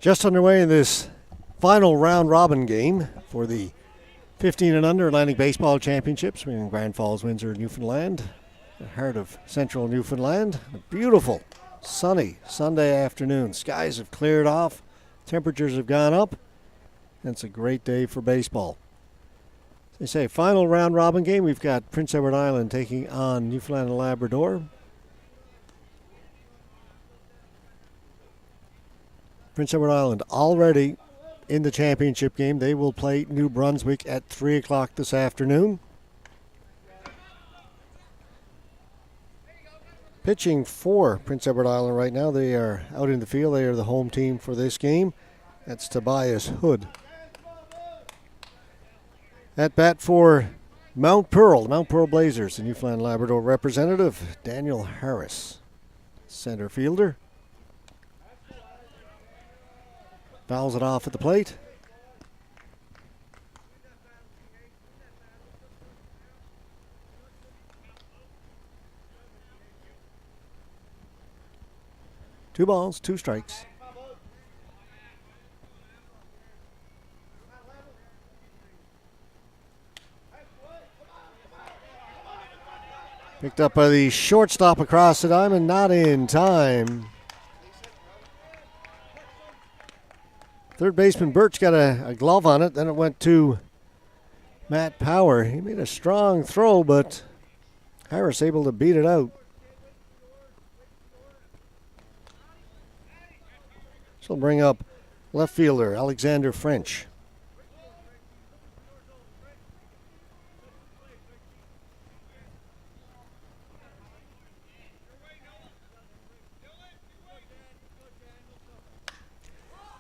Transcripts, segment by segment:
Just underway in this final round robin game for the 15 and under Atlantic Baseball Championships in Grand Falls, Windsor, Newfoundland, the heart of central Newfoundland. A beautiful, sunny Sunday afternoon. Skies have cleared off, temperatures have gone up, and it's a great day for baseball. As they say, final round robin game. We've got Prince Edward Island taking on Newfoundland and Labrador. Prince Edward Island already in the championship game. They will play New Brunswick at 3 o'clock this afternoon. Pitching for Prince Edward Island right now. They are out in the field. They are the home team for this game. That's Tobias Hood. At bat for Mount Pearl Blazers, the Newfoundland Labrador representative, Daniel Harris, center fielder. Fouls it off at the plate. Two balls, two strikes. Picked up by the shortstop across the diamond, not in time. Third baseman Birch got a glove on it. Then it went to Matt Power. He made a strong throw, but Harris able to beat it out. This will bring up left fielder Alexander French.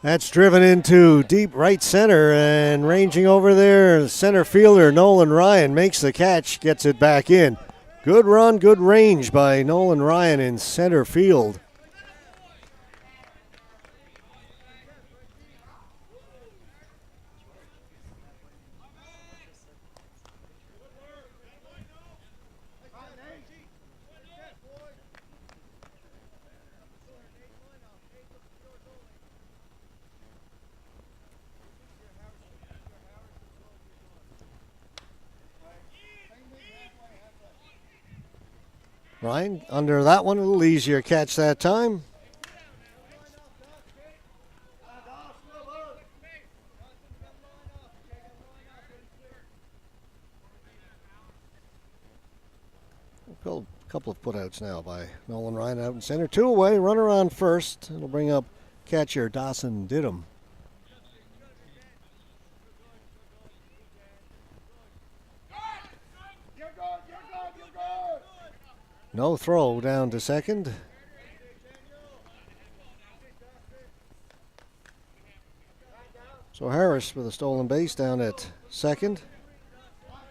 That's driven into deep right center, and ranging over there, center fielder Nolan Ryan makes the catch, gets it back in. Good run, good range by Nolan Ryan in center field. Ryan under that one, a little easier catch that time. A couple of putouts now by Nolan Ryan out in center. Two away, runner on first. It'll bring up catcher Dawson Didham. No throw down to second. So Harris with a stolen base down at second.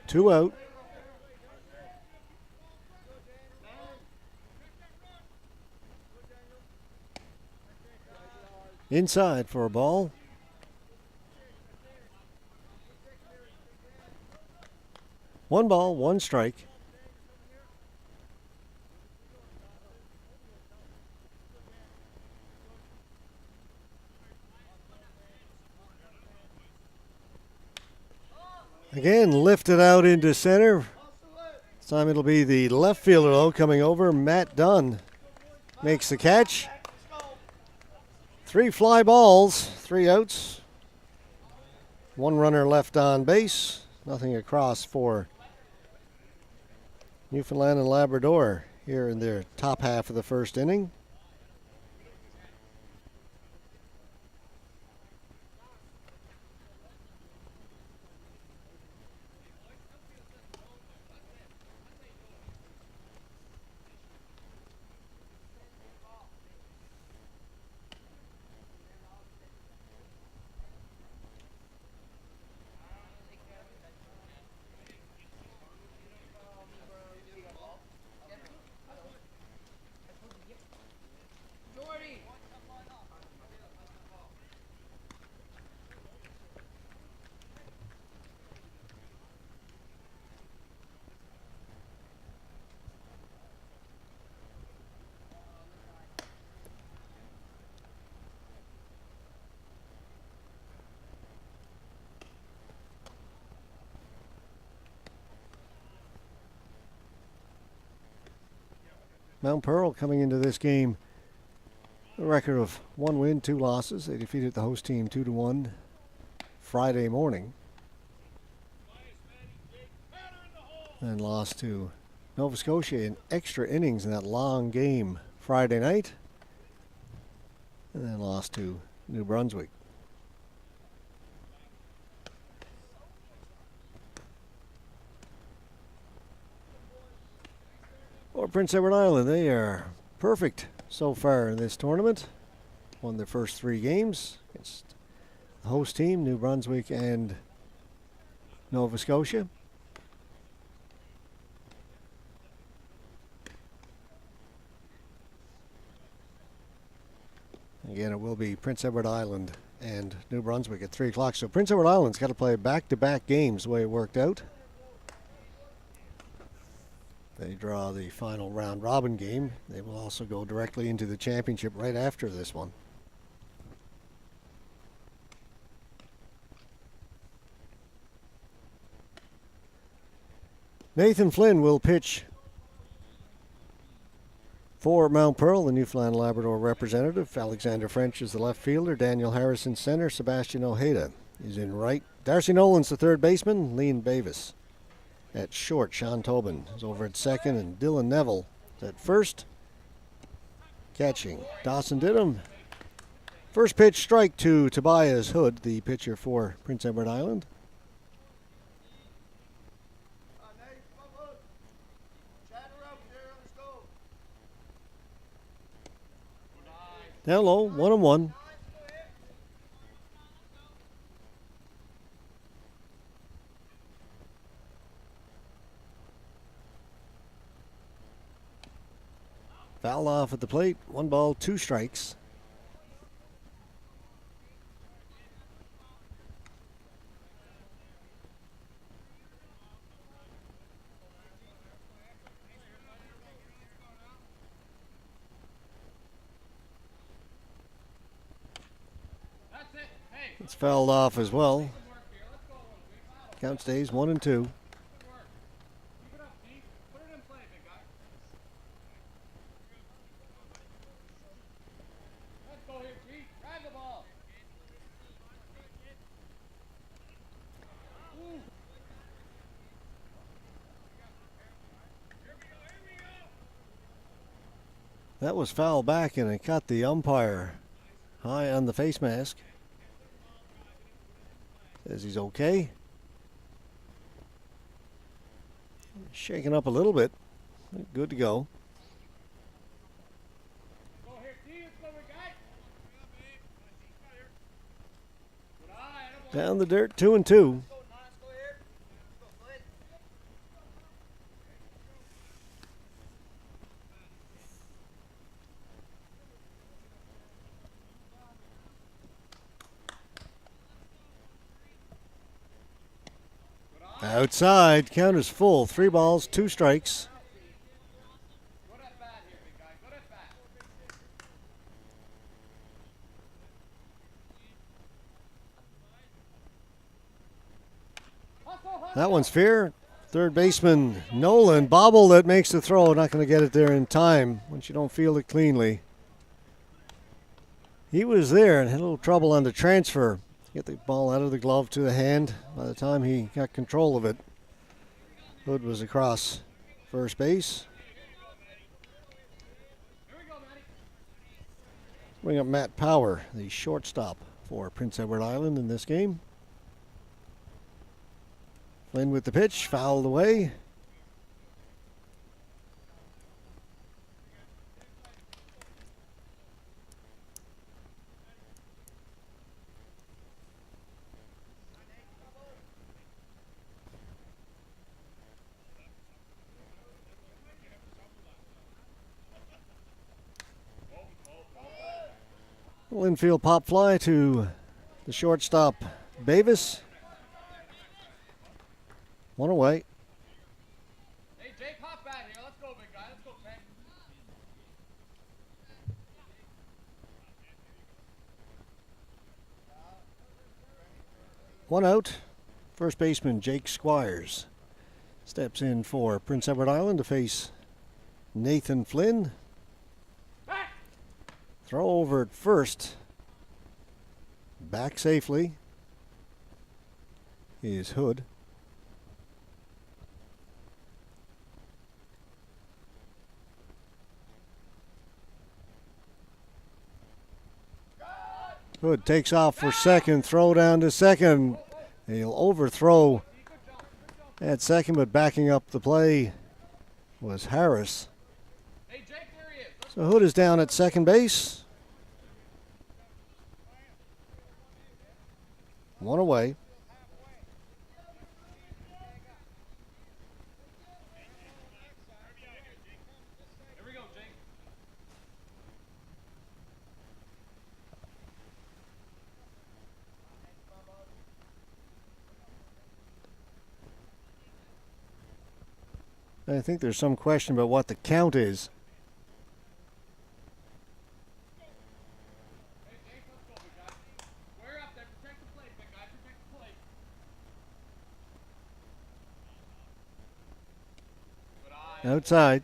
Two out. Inside for a ball. One ball, one strike. Again, lifted out into center. This time it'll be the left fielder, though, coming over. Matt Dunn makes the catch. Three fly balls, three outs. One runner left on base. Nothing across for Newfoundland and Labrador here in their top half of the first inning. Mount Pearl coming into this game a record of 1 win, 2 losses. They defeated the host team 2-1 Friday morning and lost to Nova Scotia in extra innings in that long game Friday night, and then lost to New Brunswick. Or Prince Edward Island, they are perfect so far in this tournament. Won their first 3 games against the host team, New Brunswick and Nova Scotia. Again, it will be Prince Edward Island and New Brunswick at 3 o'clock. So Prince Edward Island's got to play back-to-back games the way it worked out. They draw the final round robin game. They will also go directly into the championship right after this one. Nathan Flynn will pitch for Mount Pearl, the Newfoundland Labrador representative. Alexander French is the left fielder. Daniel Harrison center. Sebastian Ojeda is in right. Darcy Nolan's the third baseman. Liam Bavis at short. Sean Tobin is over at second, and Dylan Neville at first. Catching, Dawson Didham. First pitch strike to Tobias Hood, the pitcher for Prince Edward Island. Down low, 1-1. Fouled off at the plate. 1 ball, 2 strikes. It's fouled off as well. Count stays 1-2. That was fouled back, and it caught the umpire high on the face mask. Says he's okay. Shaking up a little bit. Good to go. Down the dirt, 2-2. Outside, count is full. 3 balls, 2 strikes. That one's fair. Third baseman Nolan, bobble that makes the throw. Not going to get it there in time once you don't field it cleanly. He was there and had a little trouble on the transfer. Get the ball out of the glove to the hand. By the time he got control of it, Hood was across first base. Bring up Matt Power, the shortstop for Prince Edward Island in this game. Flynn with the pitch, fouled away. Little infield pop fly to the shortstop, Bavis. 1 away. Hey, Jake, hop back here. Let's go, big guy. Let's go, Jake. 1 out. First baseman Jake Squires steps in for Prince Edward Island to face Nathan Flynn. Throw over at first. Back safely is Hood. Hood takes off for second, throw down to second. He'll overthrow at second, but backing up the play was Harris. So Hood is down at second base. One away. I think there's some question about what the count is. Outside.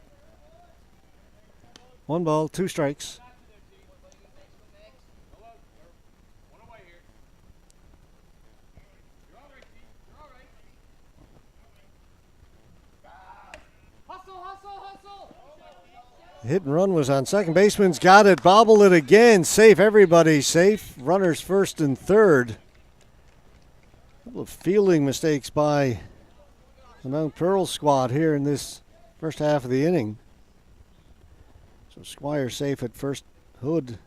1 ball, 2 strikes. Hit and run was on second. Baseman's got it. Bobble it again. Safe. Everybody safe. Runners first and third. A couple of fielding mistakes by the Mount Pearl squad here in this first half of the inning. So Squire safe at first. Hood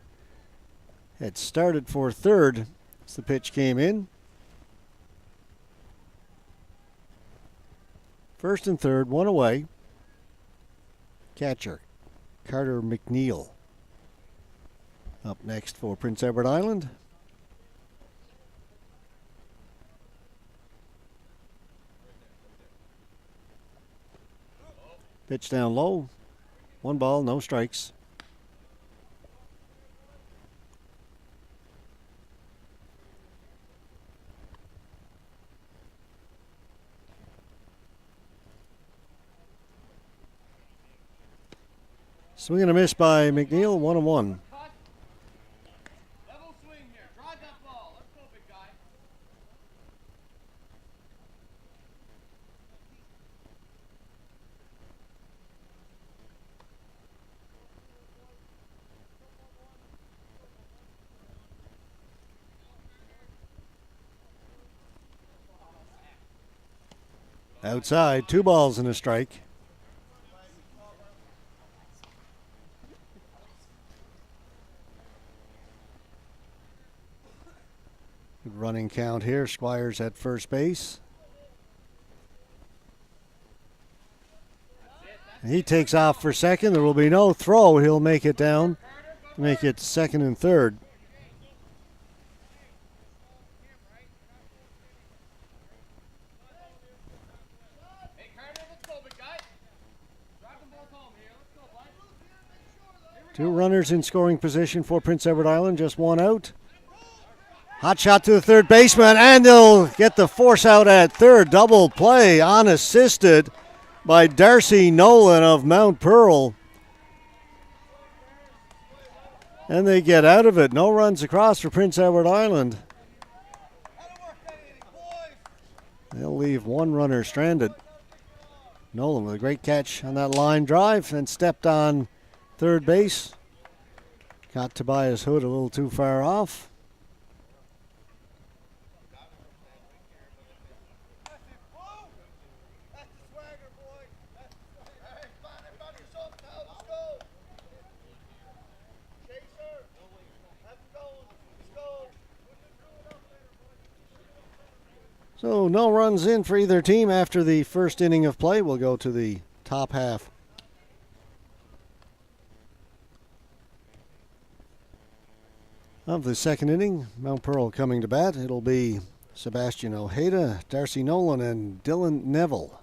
had started for third as the pitch came in. First and third, 1 away. Catcher Carter McNeil up next for Prince Edward Island. Pitch down low. 1 ball, no strikes. Swing and a miss by McNeil, 1-1. Level swing here. Drive that ball. Let's go, big guy. Outside, 2 balls and a strike. Good running count here. Squire's at first base. And he takes off for second. There will be no throw. He'll make it down. Make it second and third. Hey, Carter, let's go, big guy. Drive them both home here. Let's go, bud. 2 runners in scoring position for Prince Edward Island. Just 1 out. Hot shot to the third baseman, and they'll get the force out at third. Double play, unassisted by Darcy Nolan of Mount Pearl. And they get out of it. No runs across for Prince Edward Island. They'll leave 1 runner stranded. Nolan with a great catch on that line drive and stepped on third base. Got Tobias Hood a little too far off. So no runs in for either team after the first inning of play. We'll go to the top half. Of the second inning, Mount Pearl coming to bat. It'll be Sebastian Ojeda, Darcy Nolan, and Dylan Neville.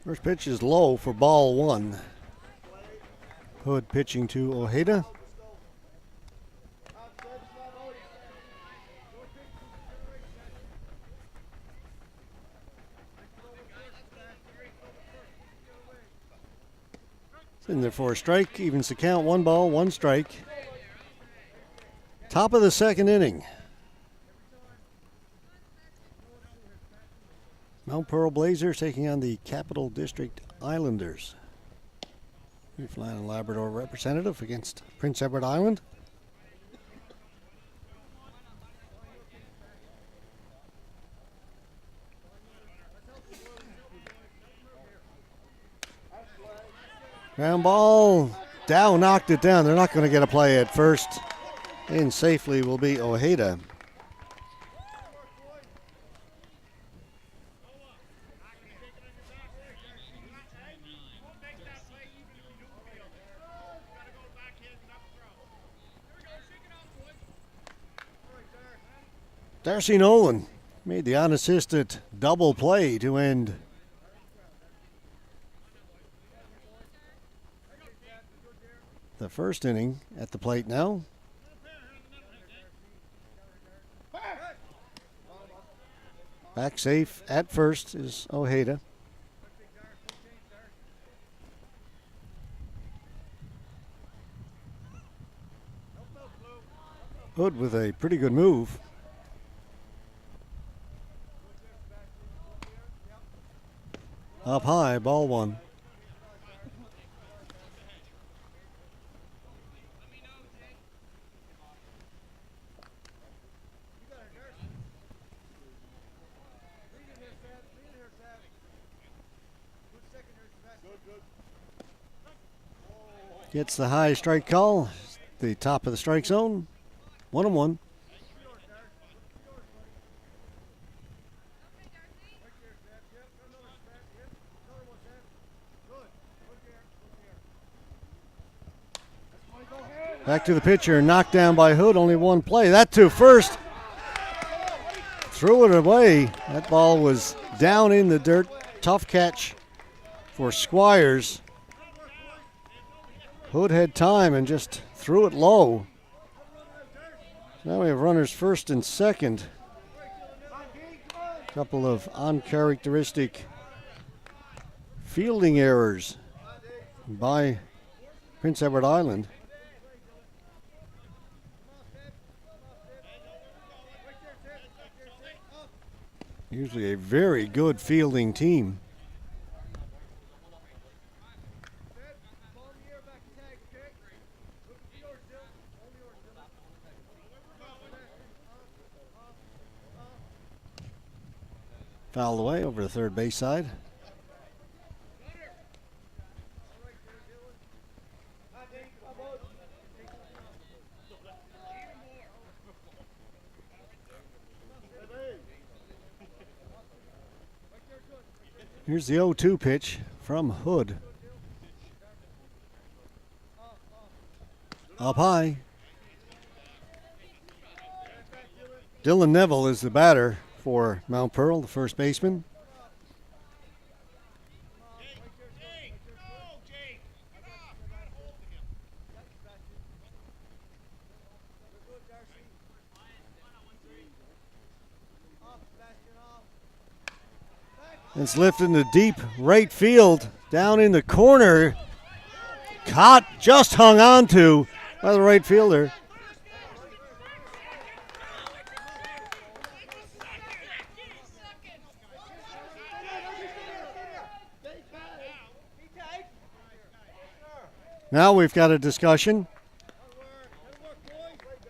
First pitch is low for ball one. Hood pitching to Ojeda. It's in there for a strike. Evens the count. 1 ball, 1 strike. Top of the second inning. Mount Pearl Blazers taking on the Capital District Islanders. Newfoundland and Labrador representative against Prince Edward Island. Ground ball. Dow knocked it down. They're not going to get a play at first. In safely will be Ojeda. Darcy Nolan made the unassisted double play to end the first inning at the plate now. Back safe at first is Ojeda. Hood with a pretty good move. Up high, ball one. Gets the high strike call, the top of the strike zone. 1-1. Back to the pitcher, knocked down by Hood, only one play. That to first. Threw it away. That ball was down in the dirt. Tough catch for Squires. Hood had time and just threw it low. Now we have runners first and second. Couple of uncharacteristic fielding errors by Prince Edward Island. Usually a very good fielding team. Fouled away over the third base side. Here's the 0-2 pitch from Hood. Up high. Dylan Neville is the batter for Mount Pearl, the first baseman. It's lifted into deep right field, down in the corner. Caught, just hung on to by the right fielder. Now we've got a discussion.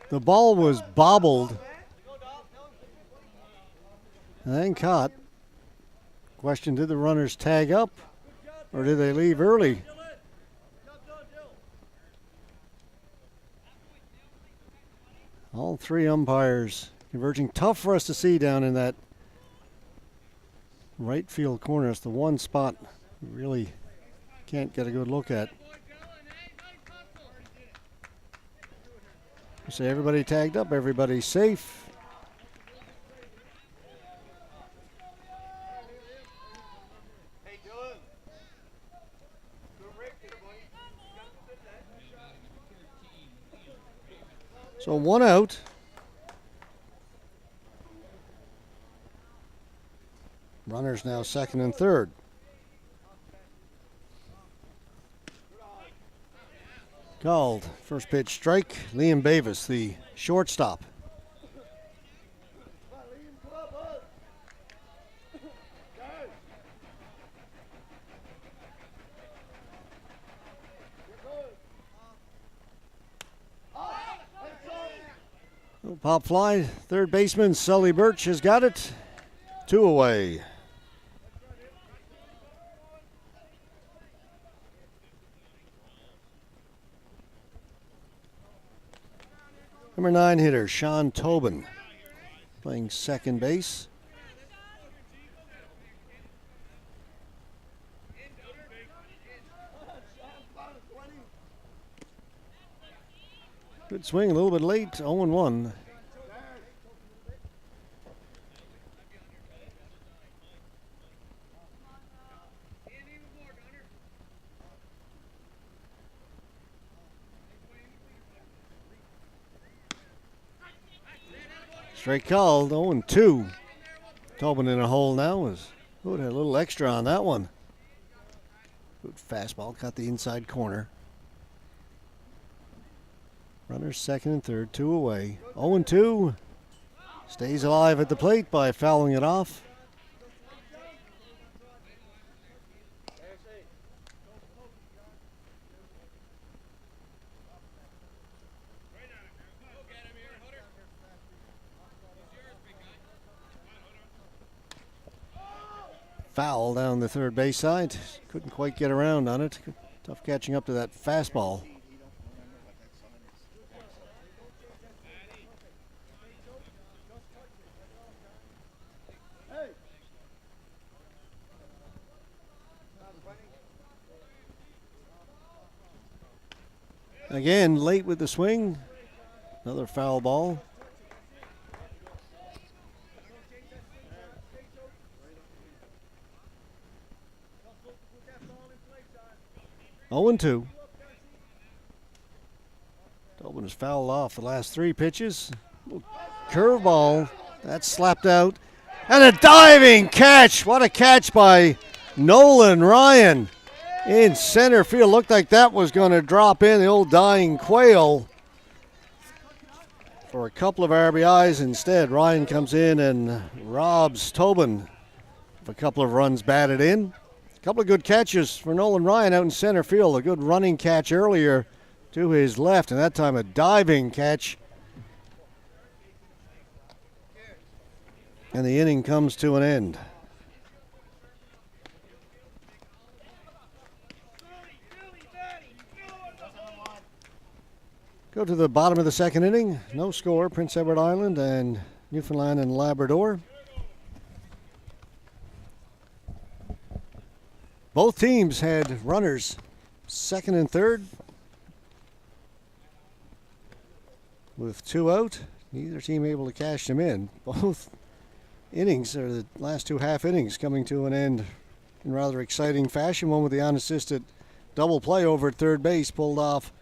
The ball was bobbled and then caught. Question, did the runners tag up or did they leave early? All three umpires converging. Tough for us to see down in that right field corner. It's the one spot you really can't get a good look at. So everybody tagged up, everybody's safe. So 1 out. Runners now second and third. Called. First pitch strike. Liam Bavis, the shortstop. Pop fly. Third baseman Sully Birch has got it. 2 away. Number 9 hitter Sean Tobin playing second base. Good swing, a little bit late, 0-1. Straight called, 0-2. Tobin in a hole now. Had a little extra on that one. Good fastball, caught the inside corner. Runners second and third, 2 away. 0-2. Stays alive at the plate by fouling it off. Foul down the third base side. Couldn't quite get around on it. Tough catching up to that fastball. Again, late with the swing. Another foul ball. Oh, 0-2. Tobin has fouled off the last 3 pitches. Curveball. That's slapped out. And a diving catch. What a catch by Nolan Ryan in center field. Looked like that was going to drop in, the old dying quail, for a couple of RBIs. Instead, Ryan comes in and robs Tobin of a couple of runs batted in. A couple of good catches for Nolan Ryan out in center field. A good running catch earlier to his left, and that time a diving catch. And the inning comes to an end. Go to the bottom of the second inning. No score, Prince Edward Island and Newfoundland and Labrador. Both teams had runners second and third with 2 out. Neither team able to cash them in. Both innings, or the last 2 half innings, coming to an end in rather exciting fashion. One with the unassisted double play over at third base, pulled off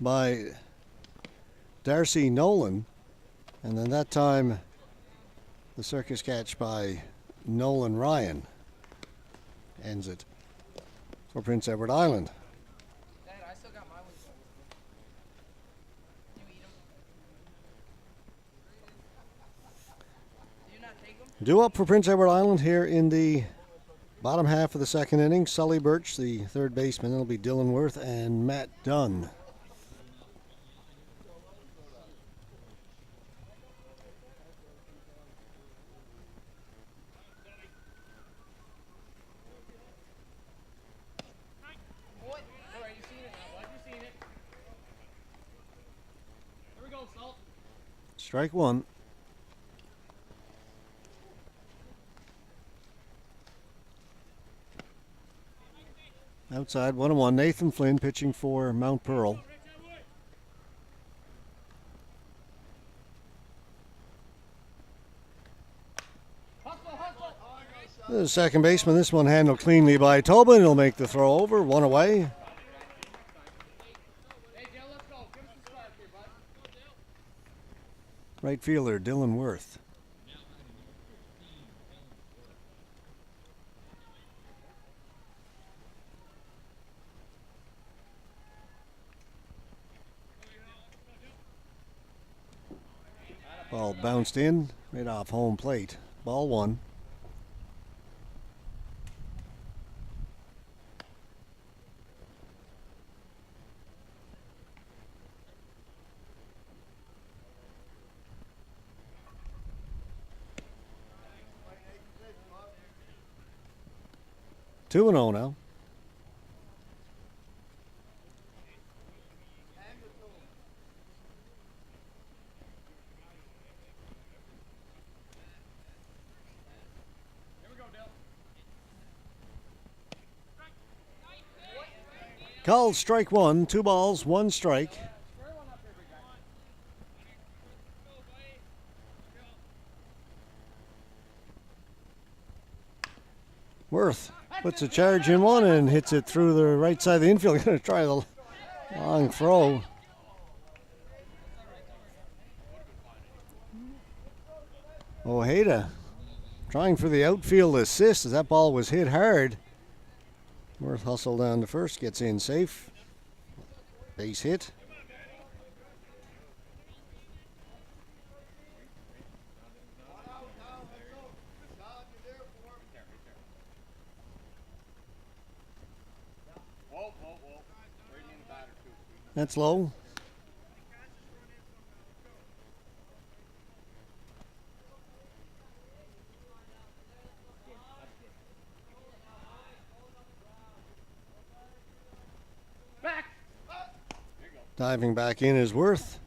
by Darcy Nolan. And then that time, the circus catch by Nolan Ryan ends it for Prince Edward Island. Dad, I still got my ones. You eat them? Do you not take them? Due up for Prince Edward Island here in the bottom half of the second inning. Sully Birch, the third baseman. It'll be Dylan Worth and Matt Dunn. Strike one. Outside, 1-1. Nathan Flynn pitching for Mount Pearl. The second baseman, this one handled cleanly by Tobin. He'll make the throw over, 1 away. Right fielder Dylan Worth. Ball bounced in right off home plate. Ball one. Two and 0 now. Called strike one. 2 balls, 1 strike. Worth puts a charge in one and hits it through the right side of the infield. Going to try the long throw. Ojeda trying for the outfield assist as that ball was hit hard. Worth hustled down to first, gets in safe. Base hit. That's low. Diving back in is Worth.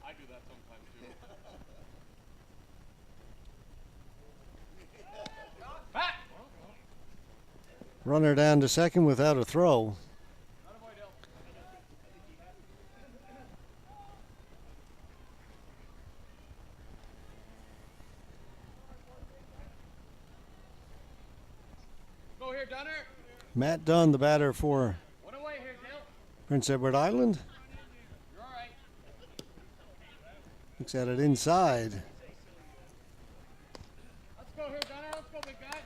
I do that sometimes too. Runner down to second without a throw. Go here, Dunner. Matt Dunn, the batter for One away here, Dale. Prince Edward Island. You're all right. Looks at it inside. Let's go here, Dunner. Let's go, big guy.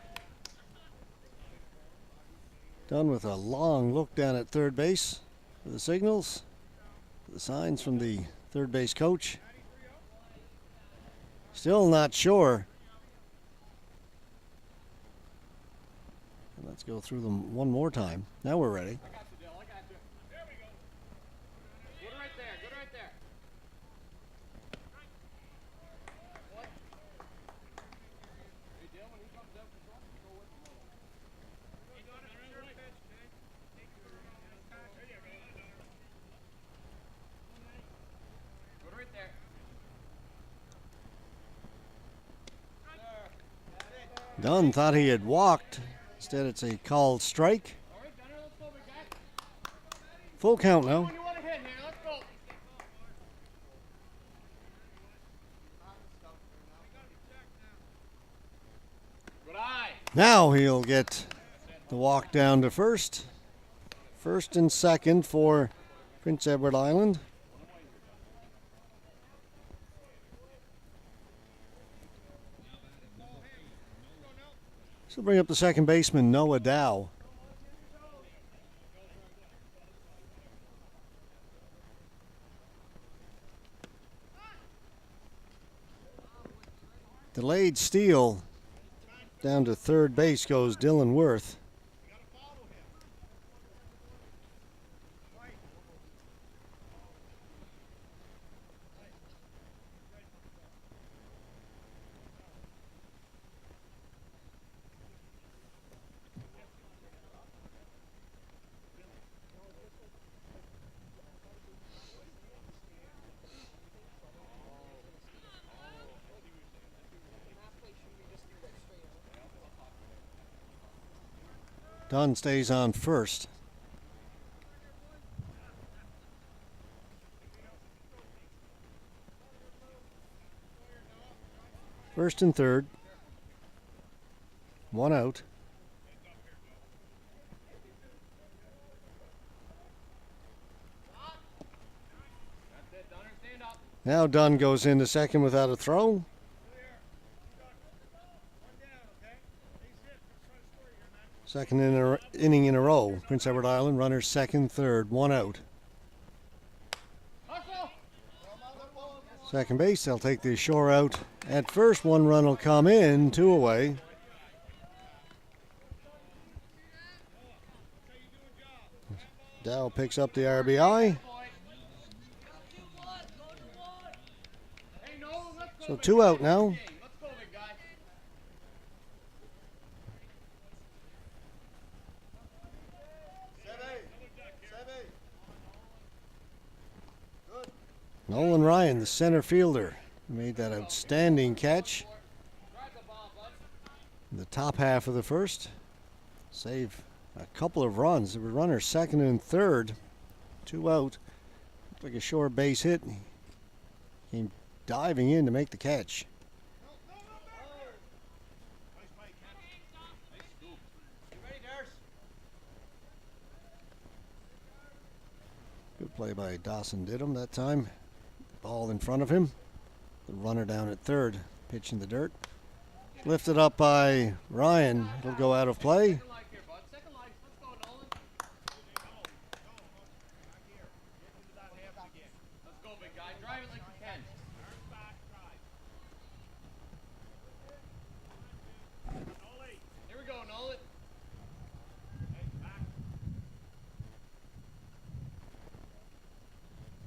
Dunn with a long look down at third base for the signals. The signs from the third base coach. Still not sure. Let's go through them one more time. Now we're ready. I got you, Dale. I got you. There we go. Good right there. Good right there. What? Hey, Dale, when he comes up the front, go with him. Good right there. Dunn thought he had walked. Instead, it's a called strike. All right, Dunner, let's go, big guy. Full count now. When you want to hit here, let's go. Good eye. Now he'll get the walk down to first. First and second for Prince Edward Island. So bring up the second baseman, Noah Dow. Delayed steal. Down to third base goes Dylan Worth. Dunn stays on first. First and third. One out. That's it, Dunner. Stand up. Now Dunn goes into second without a throw. Second inning in a row. Prince Edward Island runners second, third, one out. Hustle. Second base, they'll take the shore out at first. One run will come in, two away. Dow picks up the RBI. Hey, Nolan, let's go. So two out now. Let's go, big guy. Nolan Ryan, the center fielder, made that outstanding catch Drive the ball, bud. in the top half of the first. Save a couple of runs. There were runners second and third. Two out. Looked like a short base hit. He came diving in to make the catch. You ready, Durs? Good play by Dawson Didham that time. Ball in front of him. The runner down at third, pitch in the dirt. Lifted up by Ryan. It'll go out of play. Second life here, bud. Second life. Let's go, Nolan. Let's go, big guy. Drive it like you can. Here we go, Nolan.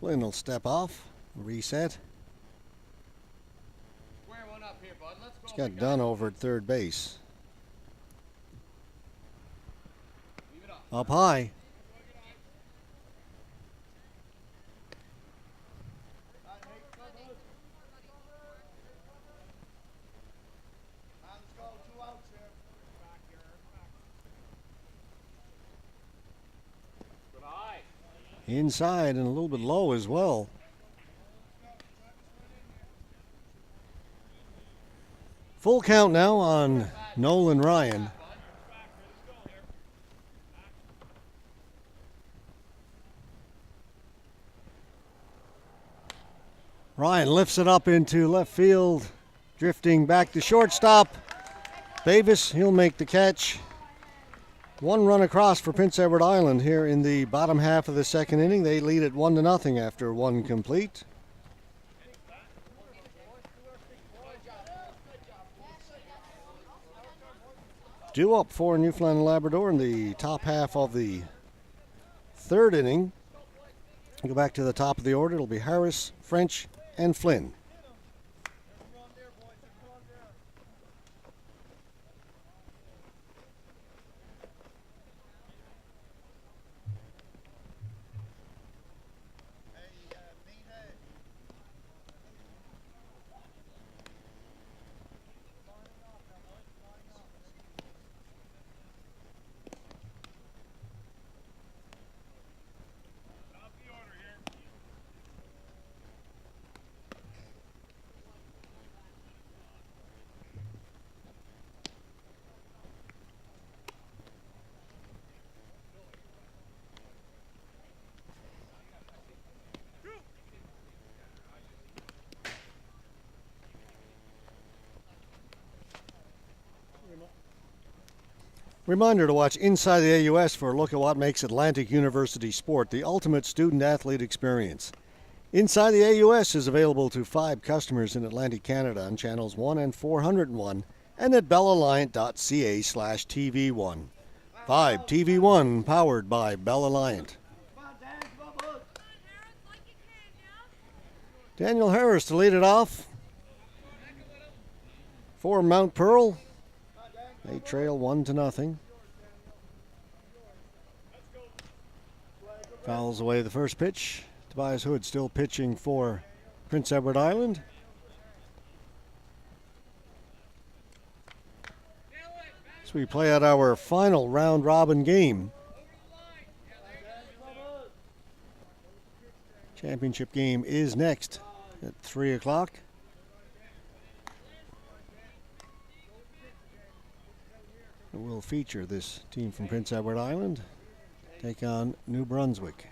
Flynn will step off, reset. Square one up here, bud. Let's go. He's got big Dunn guy. over at third base. Leave it up. Up high. Good eye. Inside and a little bit low as well. Full count now on Nolan Ryan. Ryan lifts it up into left field, drifting back to shortstop. Davis, he'll make the catch. One run across for Prince Edward Island here in the bottom half of the second inning. They lead it 1-0 after one complete. Due up for Newfoundland and Labrador in the top half of the third inning. Go back to the top of the order. It'll be Harris, French, and Flynn. Reminder to watch Inside the AUS for a look at what makes Atlantic University sport the ultimate student-athlete experience. Inside the AUS is available to 5 customers in Atlantic Canada on channels 1 and 401 and at bellalliant.ca/TV1. 5 TV1 powered by Bell Alliant. Daniel Harris to lead it off for Mount Pearl. They trail 1-0. Fouls away the first pitch. Tobias Hood still pitching for Prince Edward Island. As we play out our final round robin game. Championship game is next at 3 o'clock. that will feature this team from Prince Edward Island take on New Brunswick.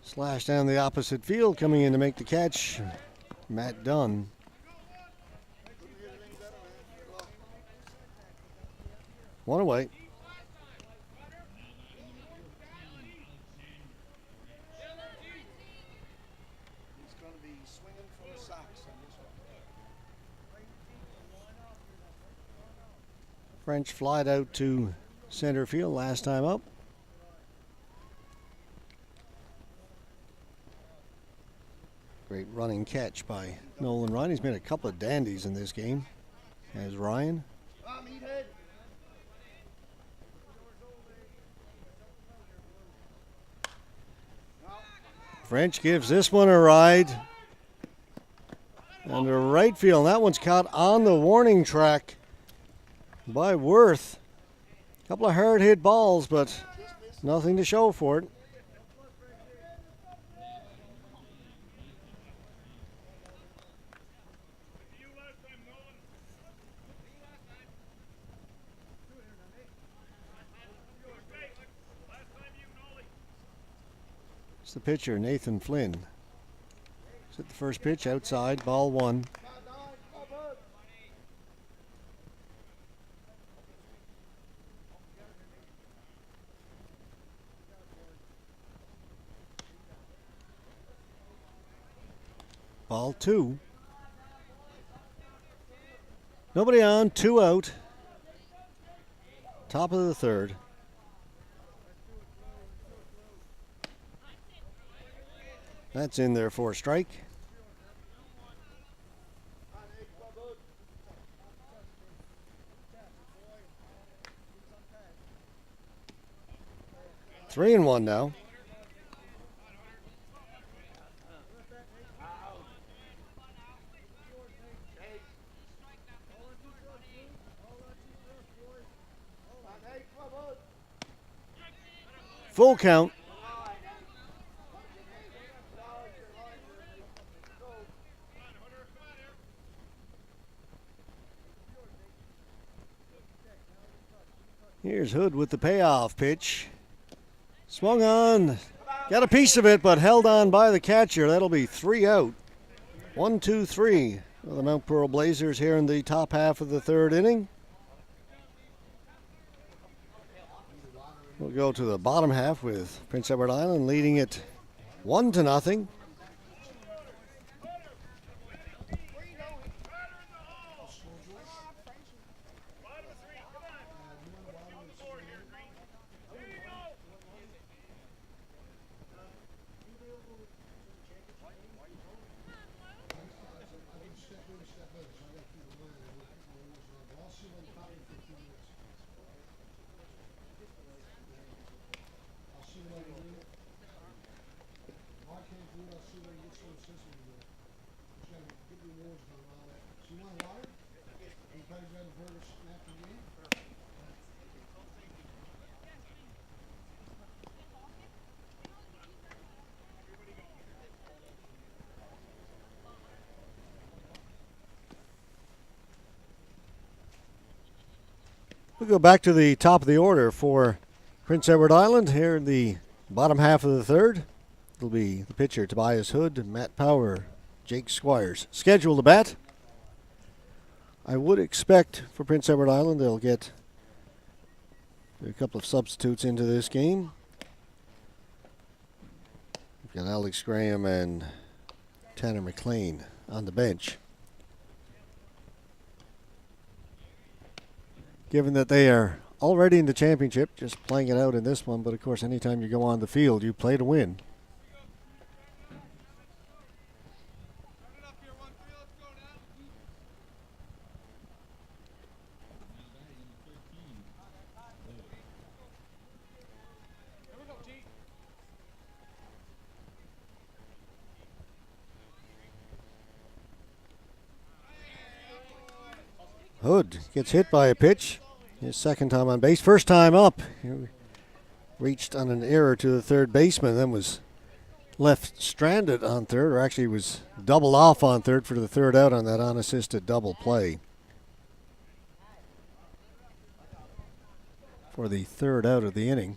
Slash down the opposite field, coming in to make the catch, Matt Dunn. One away. He's going to be swinging for the socks on this one. French flied out to center field last time up. Great running catch by Nolan Ryan. He's made a couple of dandies in this game, as Ryan. French gives this one a ride. And to right field. That one's caught on the warning track by Worth. A couple of hard hit balls, but nothing to show for it. It's the pitcher, Nathan Flynn. Hit the first pitch outside, ball one. Ball two. Nobody on, 2 out. Top of the third. That's in there for a strike. Three and one now. Full count. Here's Hood with the payoff pitch. Swung on, got a piece of it, but held on by the catcher. That'll be 3 out. 1, 2, 3. For the Mount Pearl Blazers here in the top half of the third inning. We'll go to the bottom half with Prince Edward Island leading it 1-0. We'll go back to the top of the order for Prince Edward Island here in the bottom half of the third. It'll be the pitcher, Tobias Hood, Matt Power, Jake Squires. Scheduled to bat. I would expect for Prince Edward Island they'll get a couple of substitutes into this game. We've got Alex Graham and Tanner McLean on the bench. Given that they are already in the championship, just playing it out in this one, but of course anytime you go on the field, you play to win. Hood gets hit by a pitch. His second time on base. First time up. He reached on an error to the third baseman, then was left stranded on third, or actually was doubled off on third for the third out on that unassisted double play. For the third out of the inning.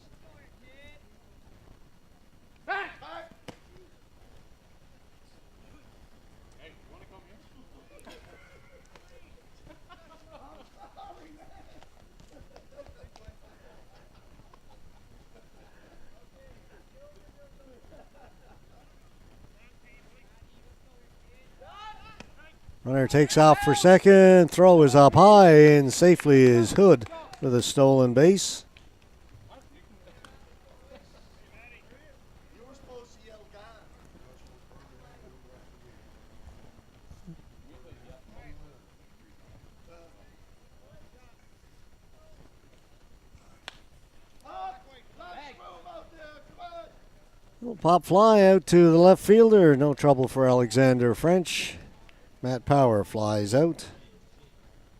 Runner takes off for second. Throw is up high, and safely is Hood with a stolen base. You were supposed to yell gone. Little pop fly out to the left fielder. No trouble for Alexander French. Matt Power flies out.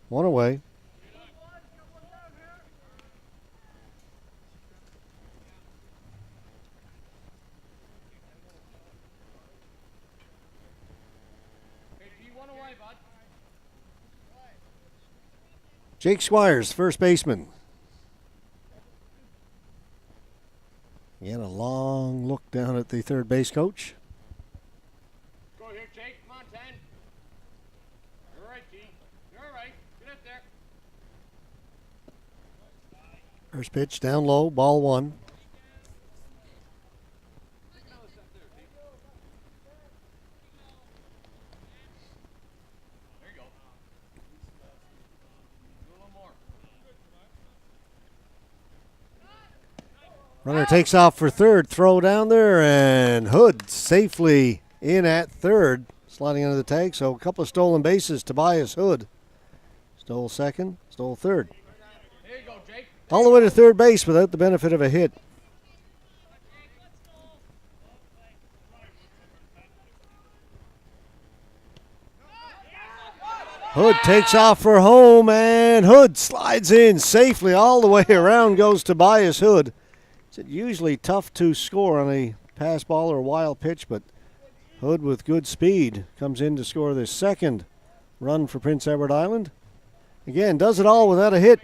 One away. Jake Squires, first baseman. Again, a long look down at the third base coach. Go here, Jake. Come on, 10. You're all right, G. You're all right. Get up there. First pitch down low, ball one. There you go. Do a little more. Runner takes off for third, throw down there, and Hood safely in at third, sliding under the tag. So a couple of stolen bases. Tobias Hood stole second, stole third. There you go, Jake. All the way to third base without the benefit of a hit. Hood takes off for home, and Hood slides in safely all the way around goes Tobias Hood. It's usually tough to score on a pass ball or wild pitch, but Hood with good speed comes in to score the second run for Prince Edward Island. Again, does it all without a hit.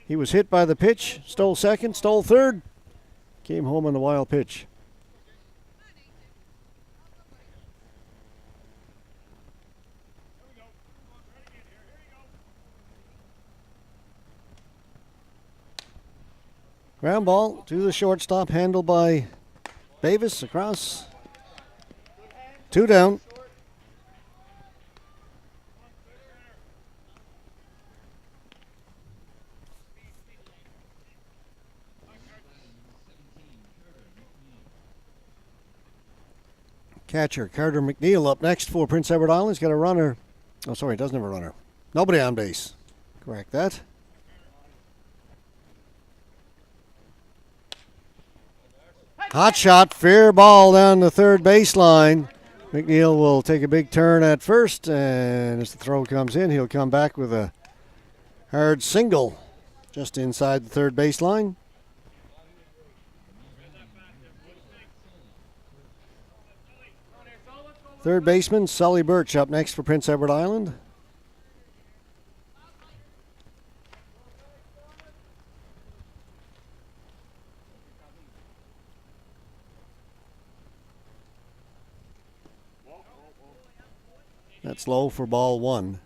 He was hit by the pitch, stole second, stole third, came home on the wild pitch. Ground ball to the shortstop, handled by Davis across. Two down. Catcher Carter McNeil up next for Prince Edward Island. He's got a runner. Oh, sorry, he doesn't have a runner. Nobody on base. Correct that. Hot shot, fair ball down the third baseline. McNeil will take a big turn at first, and as the throw comes in, he'll come back with a hard single just inside the third baseline. Third baseman Sully Birch up next for Prince Edward Island. That's low for ball one.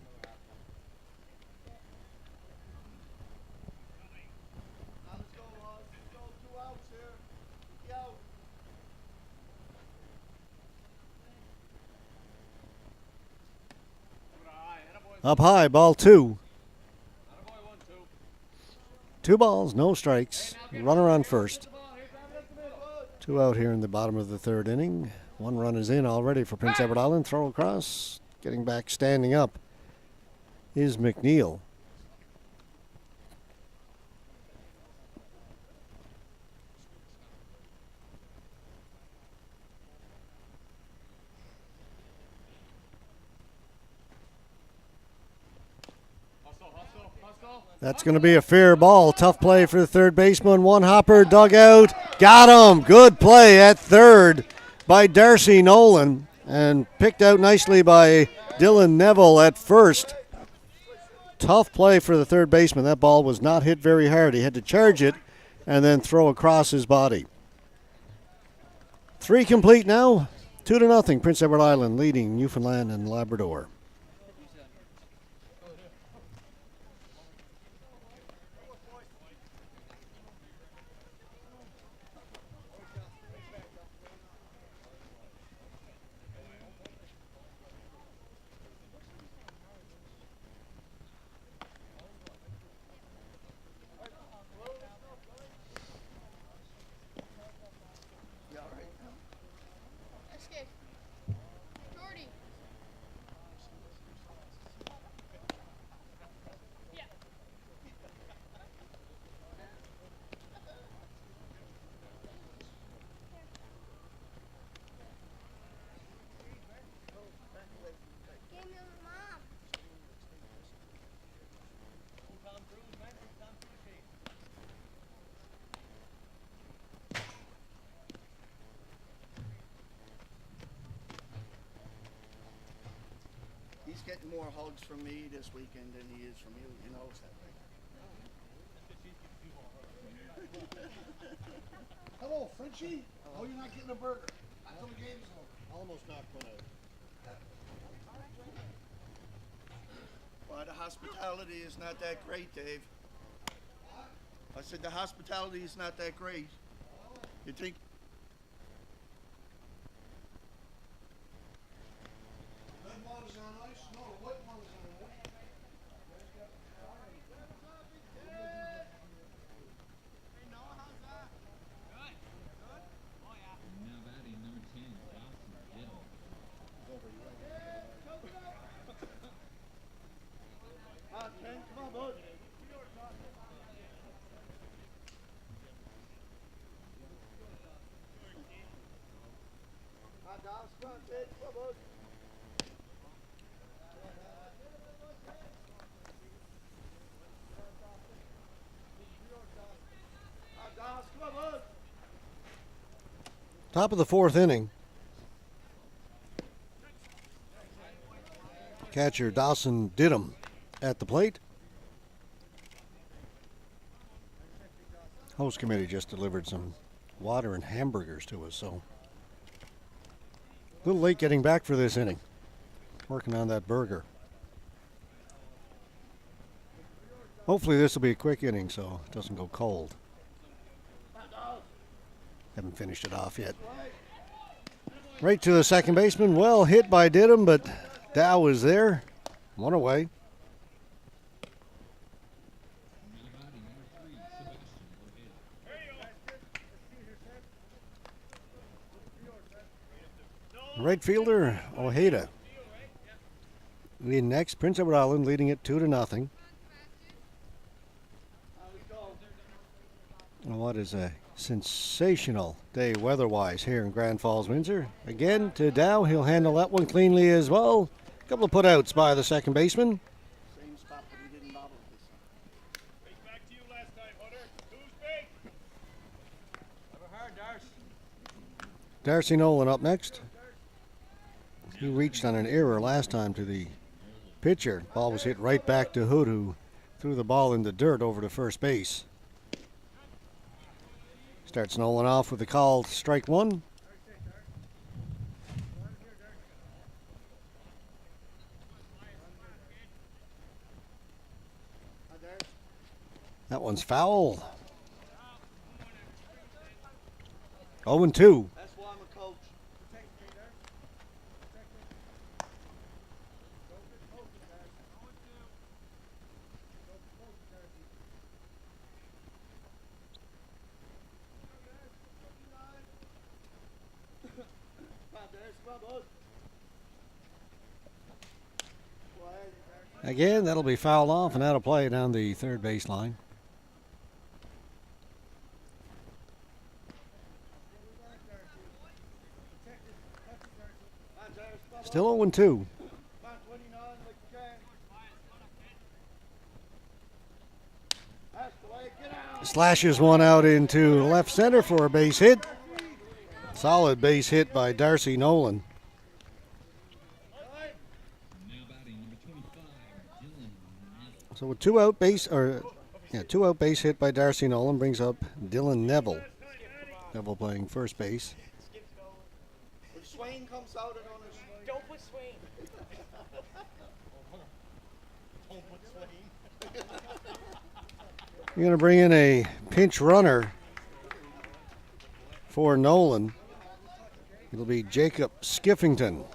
Let's go, Ross. Let's go. 2 outs here. Get out. Up high, ball two. Attaboy, 1-2. 2 balls, no strikes. Runner on first. 2 out here in the bottom of the third inning. 1 run is in already for Prince Edward Island. Throw across. Getting back, standing up is McNeil. That's going to be a fair ball. Tough play for the third baseman. One hopper dug out. Got him. Good play at third by Darcy Nolan. And picked out nicely by Dylan Neville at first. Tough play for the third baseman. That ball was not hit very hard. He had to charge it and then throw across his body. 3 complete now. 2-0. Prince Edward Island leading Newfoundland and Labrador. You all right now? Escape. Jordy. Yeah. Give me mom. He's getting more hugs from me this weekend than he is from you. You know that, right? Hello, Frenchie. Oh, you're not getting a burger until the game's over. Almost knocked one out. Well, the hospitality is not that great, Dave. I said the hospitality is not that great. You think? Red water's on ice? No, the white water's on ice. Now batting number 10, Dawson Giddle. Come on, Ken. Come on, bud. Come on, Dallas. Come on, Ted. Come on, bud. Come on, Dallas. Come on, bud. Top of the 4th inning. Catcher Dawson Didham at the plate. Host committee just delivered some water and hamburgers to us, so a little late getting back for this inning. Working on that burger. Hopefully this will be a quick inning so it doesn't go cold. Haven't finished it off yet. Right to the second baseman. Well hit by Didham, but Dow was there. One away. Now batting number 3, Sebastian Ojeda. Right fielder Ojeda. Leading next, Prince Edward Island leading it 2-0. What is a sensational day weather-wise here in Grand Falls, Windsor. Again to Dow. He'll handle that one cleanly as well. A couple of putouts by the second baseman. Same spot, but he didn't bobble it this time. Big back to you last time, Hunter. Who's big? Never heard, Darce. Darcy Nolan up next. He reached on an error last time to the pitcher. Ball was hit right back to Hood, who threw the ball in the dirt over to first base. Starts Nolan off with a called strike 1. That one's foul. 0-2. That's why I'm a coach. Again, that'll be fouled off, and that'll play down the third base line. Still 0-2. slashes one out into left center for a base hit. Solid base hit by Darcy Nolan. Now batting number 25, Dylan Neville. So with two out base hit by Darcy Nolan brings up Dylan Neville. Neville playing first base. If Swain comes out and on his Don't put Swain. don't put Swain. You're going to bring in a pinch runner for Nolan. It'll be Jacob Skiffington.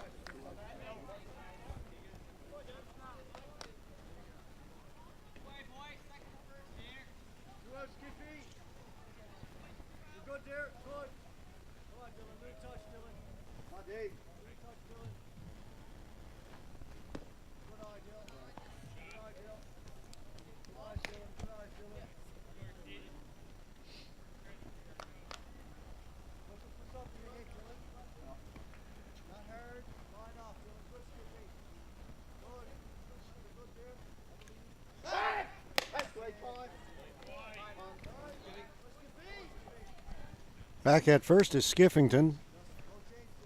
Back at first is Skiffington.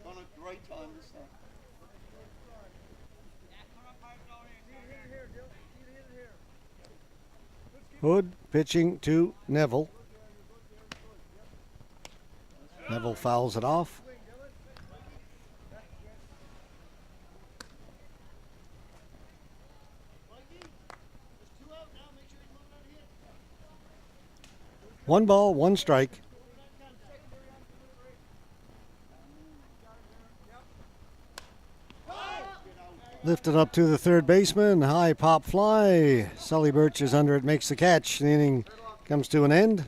Done a great time this time. Hood pitching to Neville. Neville fouls it off. One ball, one strike. Lifted up to the third baseman. High pop fly. Sully Birch is under it, makes the catch. The inning comes to an end.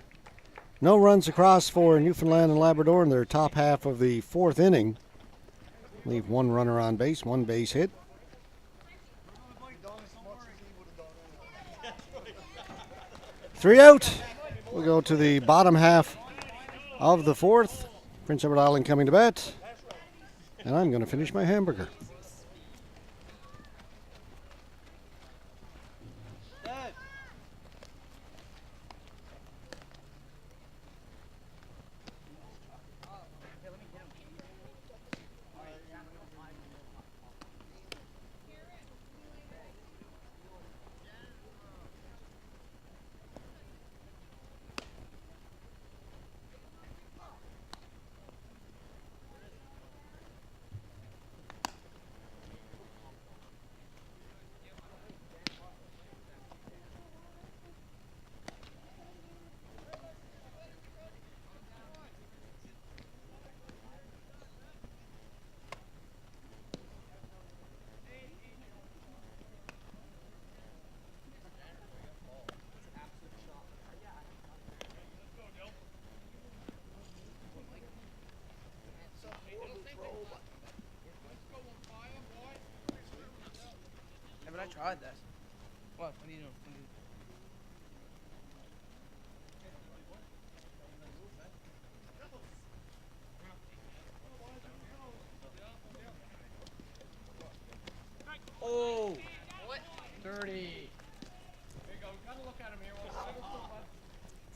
No runs across for Newfoundland and Labrador in their top half of the fourth inning. Leave one runner on base, one base hit. 3 out. We'll go to the bottom half of the fourth. Prince Edward Island coming to bat. And I'm going to finish my hamburger. Yeah, but I tried this. What are you doing? Oh! What? 30. There you go. We gotta look at him here.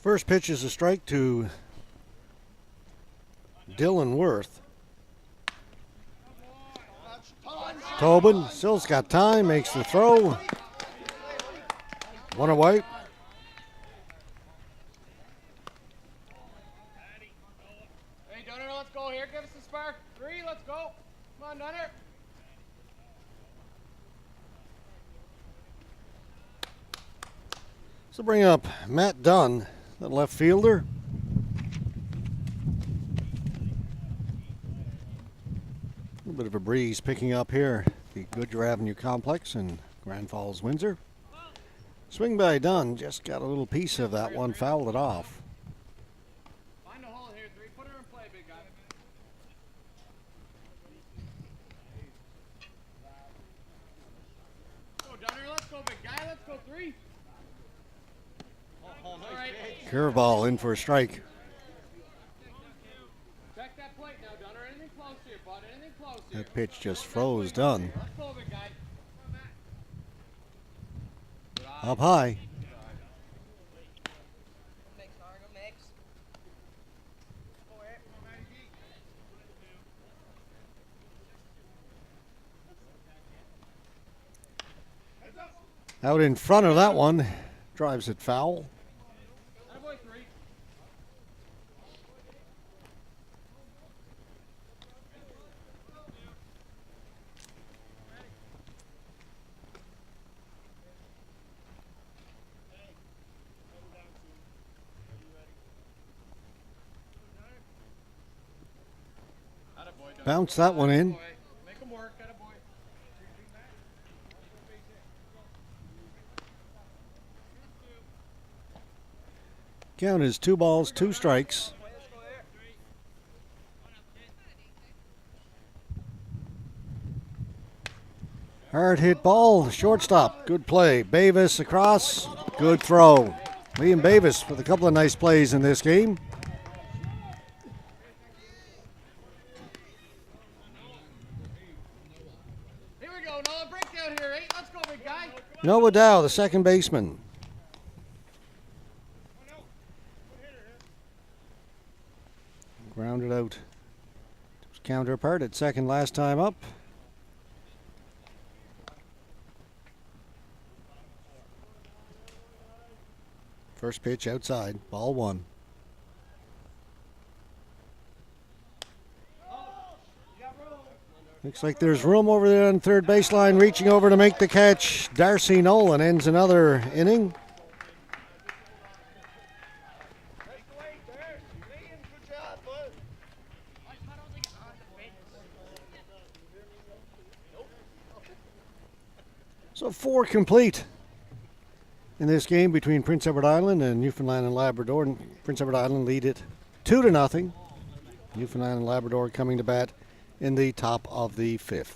First pitch is a strike to Dylan Worth. Tobin still's got time, makes the throw. One away. Hey, Dunner, let's go here. Give us a spark. 3, let's go. Come on, Dunner. So bring up Matt Dunn, the left fielder. A little bit of a breeze picking up here at the Goodyear Avenue complex in Grand Falls, Windsor. Swing by Dunn, just got a little piece of that one, fouled it off. Find a hole here, 3. Put her in play, big guy. Go, Dunner. Let's go, big guy. Let's go, 3. All right. Curveball in for a strike. Check that plate now, Dunner. Anything close here, bud. Anything close here. That pitch just froze Dunn. Let's go, big guy. Up high. Out in front of that one. Drives it foul. Attaboy, 3. Attaboy, Doug. Bounce that one in. Attaboy. Make 'em work. Attaboy. Count is 2 balls, 2 strikes. Hard hit ball, shortstop. Good play. Bavis across. Good throw. Liam Bavis with a couple of nice plays in this game. Here we go, Noah. Breakdown here, 8. Let's go, big guy. Noah Dow, the second baseman. Grounded out. His counterpart at second last time up. First pitch outside, ball 1. Looks like there's room over there on third baseline. Reaching over to make the catch. Darcy Nolan ends another inning. Good job, bud. So 4 complete in this game between Prince Edward Island and Newfoundland and Labrador. And Prince Edward Island lead it 2-0. Newfoundland and Labrador coming to bat in the top of the 5th.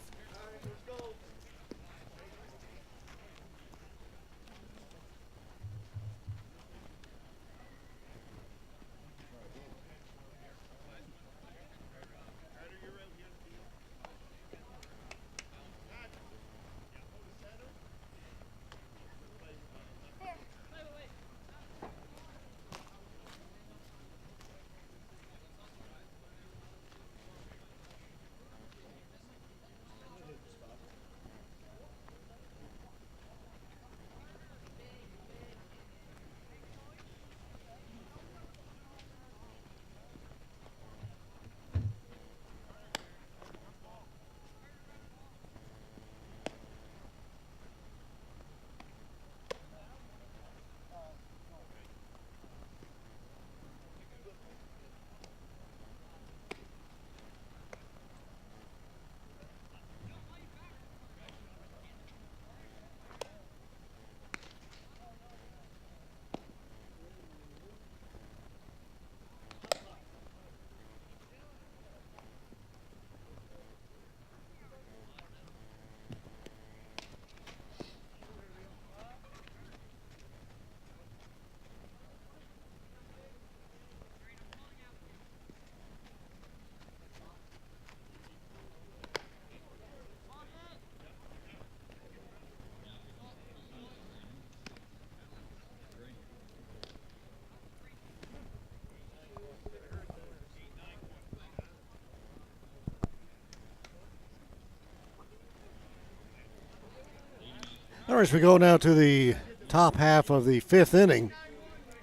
All right, so we go now to the top half of the 5th inning.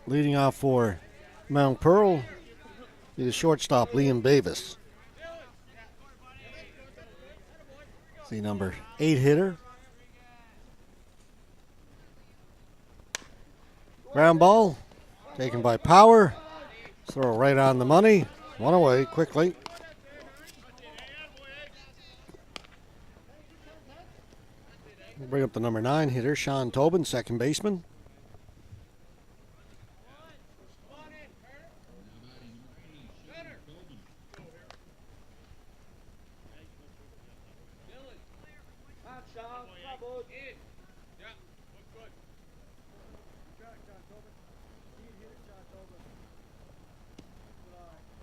Leading off for Mount Pearl is shortstop Liam Bavis. The number 8 hitter. Ground ball taken by Power. Throw right on the money. One away quickly. We'll bring up the number 9 hitter, Sean Tobin, second baseman.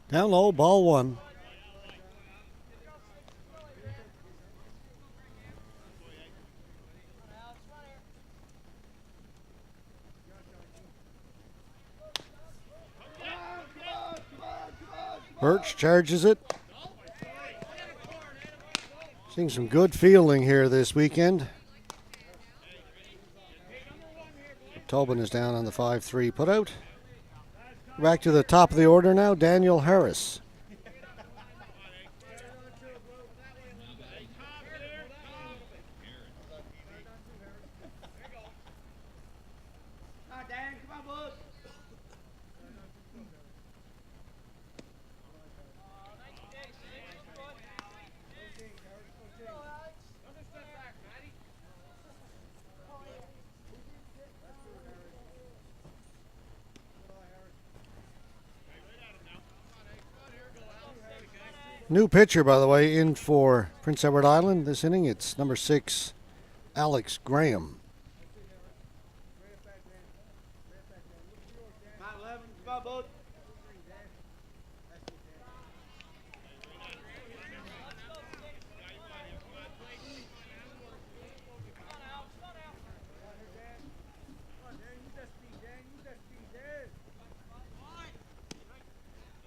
Down low, ball 1. Birch charges it. Seeing some good fielding here this weekend. Tobin is down on the 5-3 putout. Back to the top of the order now, Daniel Harris. New pitcher, by the way, in for Prince Edward Island this inning. It's number 6, Alex Graham.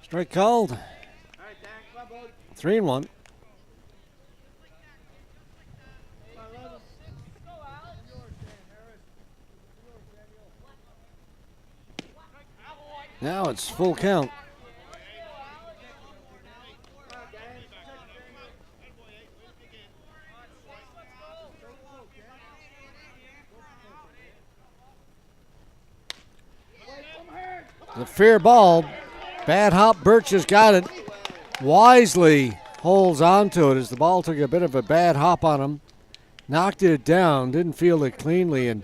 Strike called. 3-1. Now it's full count. The fair ball. Bad hop. Birch has got it. Wisely holds onto it as the ball took a bit of a bad hop on him. Knocked it down. Didn't field it cleanly, and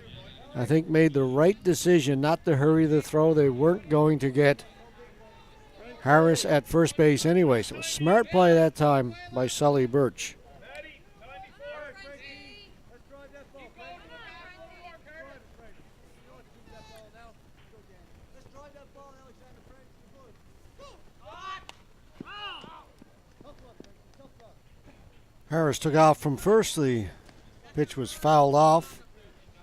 I think made the right decision not to hurry the throw. They weren't going to get Harris at first base anyway. So a smart play that time by Sully Birch. Harris took off from first. The pitch was fouled off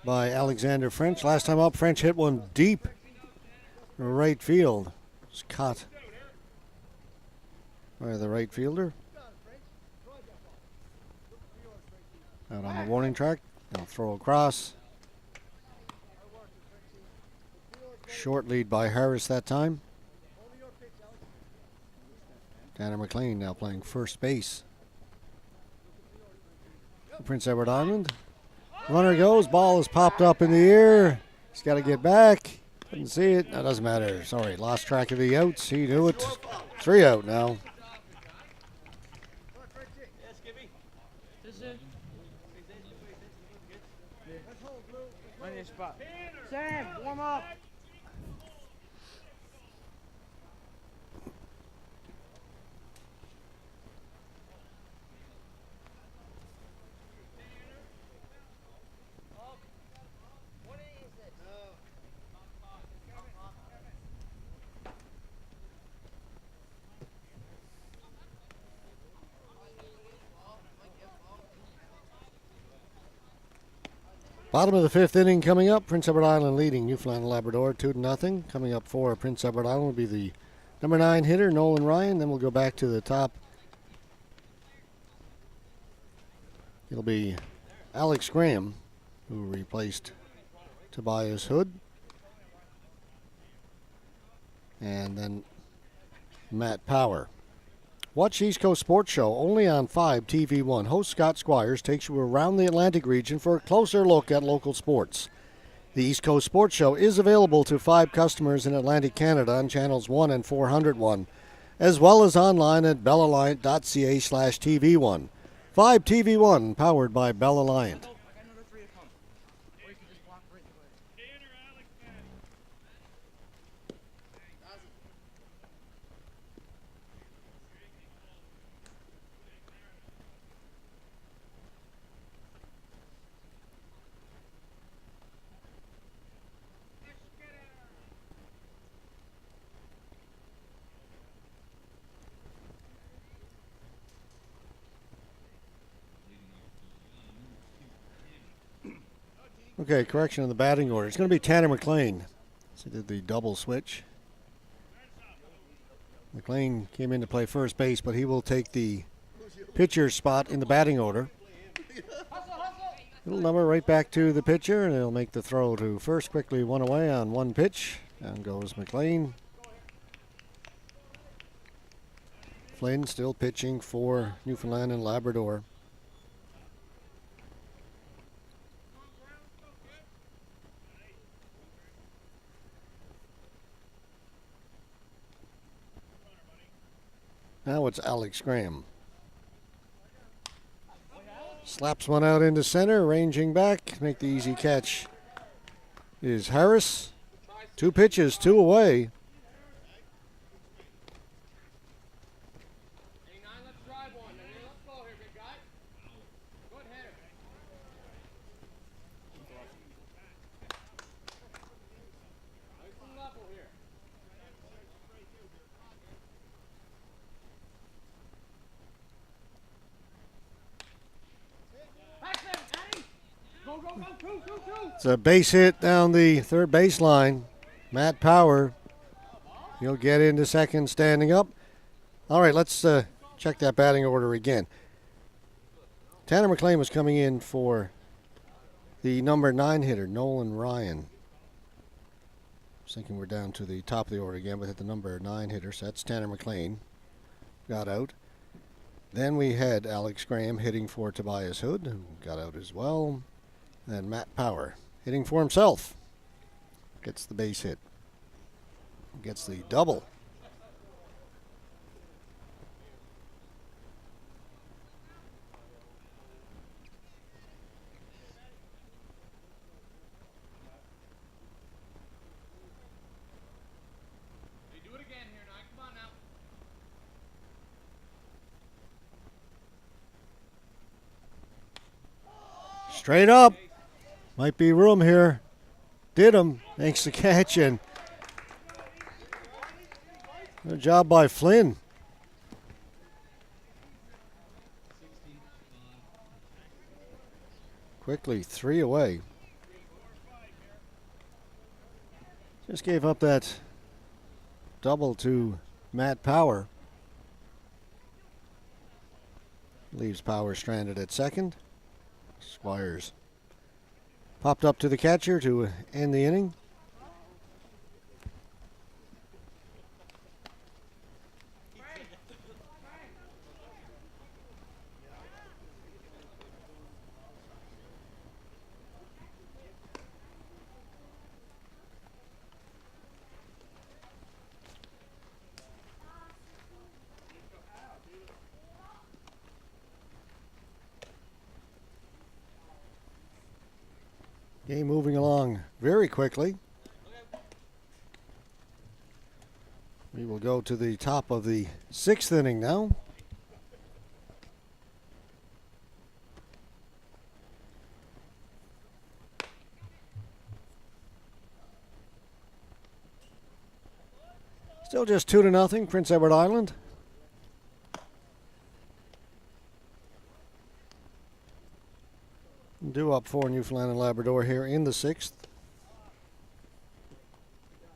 by Alexander French. Last time up, French hit one deep right field. It was caught by the right fielder. Out on the warning track. They'll throw across. Short lead by Harris that time. Tanner McLean now playing first base. Prince Edward Island. Runner goes. Ball is popped up in the air. He's got to get back. Couldn't see it. That doesn't matter. Sorry, lost track of the outs. He knew it. 3 out now. Sam, warm up. Bottom of the 5th inning coming up. Prince Edward Island leading Newfoundland and Labrador 2-0. Coming up for Prince Edward Island will be the number 9 hitter, Nolan Ryan. Then we'll go back to the top. It'll be Alex Graham, who replaced Tobias Hood. And then Matt Power. Watch East Coast Sports Show only on 5 TV1. Host Scott Squires takes you around the Atlantic region for a closer look at local sports. The East Coast Sports Show is available to 5 customers in Atlantic Canada on channels 1 and 401, as well as online at bellalliant.ca/TV1. 5 TV1, powered by Bell Alliant. Okay, correction of the batting order. It's going to be Tanner McLean. So he did the double switch. McLean came in to play first base, but he will take the pitcher's spot in the batting order. Little number right back to the pitcher, and he'll make the throw to first. Quickly one away on one pitch. Down goes McLean. Flynn still pitching for Newfoundland and Labrador. Now it's Alex Graham. Slaps one out into center, ranging back. Make the easy catch is Harris. 2 pitches, 2 away. 89, let's drive one. Here, let's go here, big guy. Good hitter. Nice and level here. Go, go, go, two. It's a base hit down the third baseline. Matt Power. He'll get into second standing up. All right, let's check that batting order again. Tanner McLean was coming in for the number 9 hitter, Nolan Ryan. I was thinking we're down to the top of the order again, but hit the number 9 hitter, so that's Tanner McLean. Got out. Then we had Alex Graham hitting for Tobias Hood, who got out as well. Then Matt Power hitting for himself. Gets the base hit. Gets the double. Hey, do it again here, now. Come on now. Straight up. Might be room here. Did him. Makes the catch, and good job by Flynn. Quickly 3 away. Just gave up that double to Matt Power. Leaves Power stranded at second. Squires popped up to the catcher to end the inning. Game moving along very quickly. We will go to the top of the 6th inning now. Still just 2-0, Prince Edward Island. Due up for Newfoundland and Labrador here in the 6th.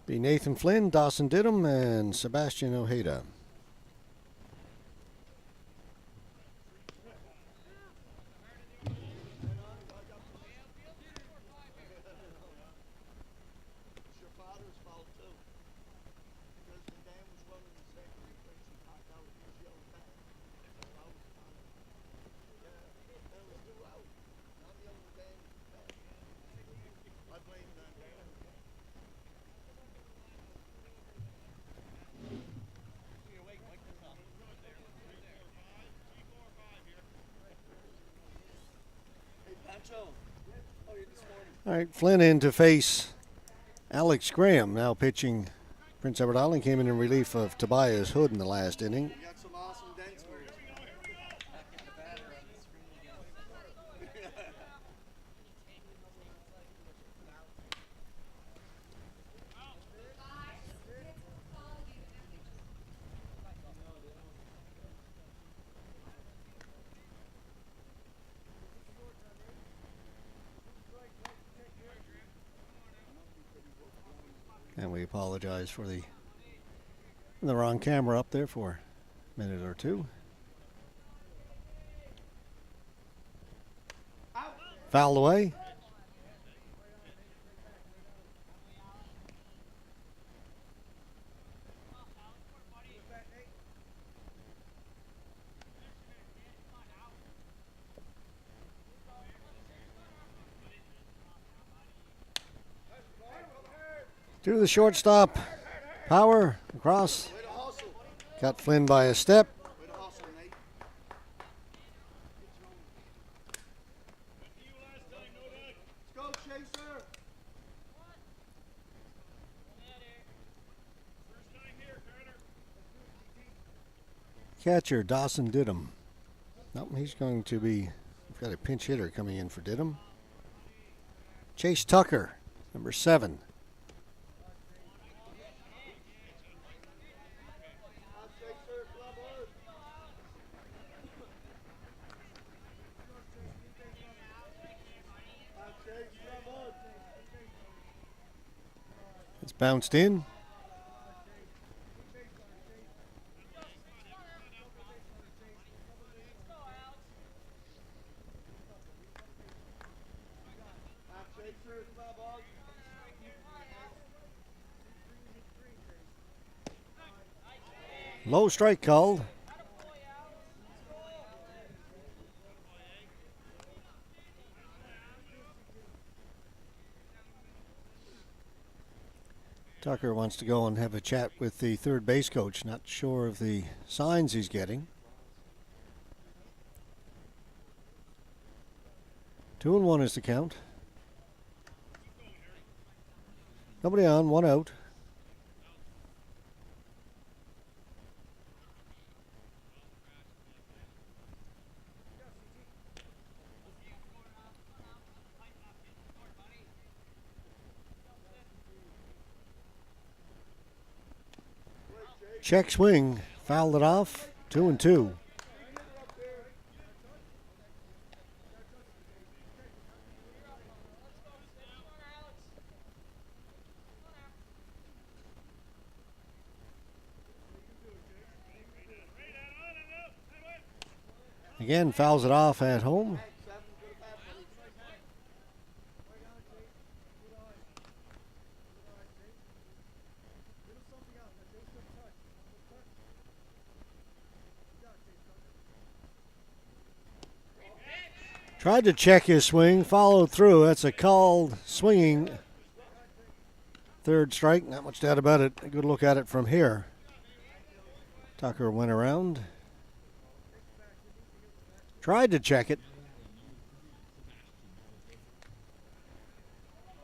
Be Nathan Flynn, Dawson Didham, and Sebastian Ojeda. It's your father's fault too. Because the dam was running the second and she popped out and she yelled back. I was fine. Yeah, that was due out. Now the other dam is back. I blame that dam. Hey, Pancho. How are you this morning? All right, Flynn in to face Alex Graham, now pitching. Prince Edward Island came in relief of Tobias Hood in the last inning. You got some awesome dance moves. And we apologize for the wrong camera up there for a minute or two. Fouled away. To the shortstop. Power across. Way to hustle. Got Flynn by a step. Way to hustle, Nate. Let's go, Chaser. Catcher Dawson Didham. Nope, he's going to be. We've got a pinch hitter coming in for Didham. Chase Tucker, number 7. Out, Chaser. Club hard. Out, Chase. Club hard. It's bounced in. Out, Chaser. Club hard. Low strike called. Tucker wants to go and have a chat with the third base coach. Not sure of the signs he's getting. 2-1 is the count. Nobody on, 1 out. Check swing, fouled it off. 2-2. Again, fouls it off at home. Tried to check his swing, followed through. That's a called swinging third strike. Not much doubt about it. A good look at it from here. Tucker went around. Tried to check it.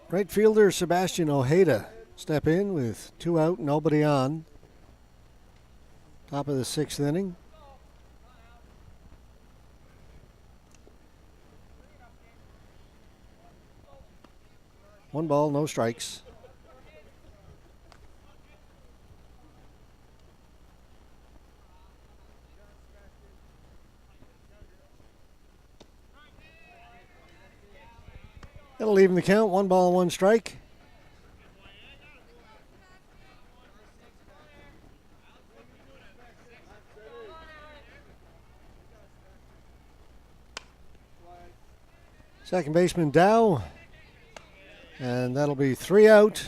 Right fielder Sebastian Ojeda step in with 2 out, nobody on. Top of the 6th inning. One ball, no strikes. That'll even the count. 1 ball, 1 strike. Second baseman Dow. And that'll be 3 out.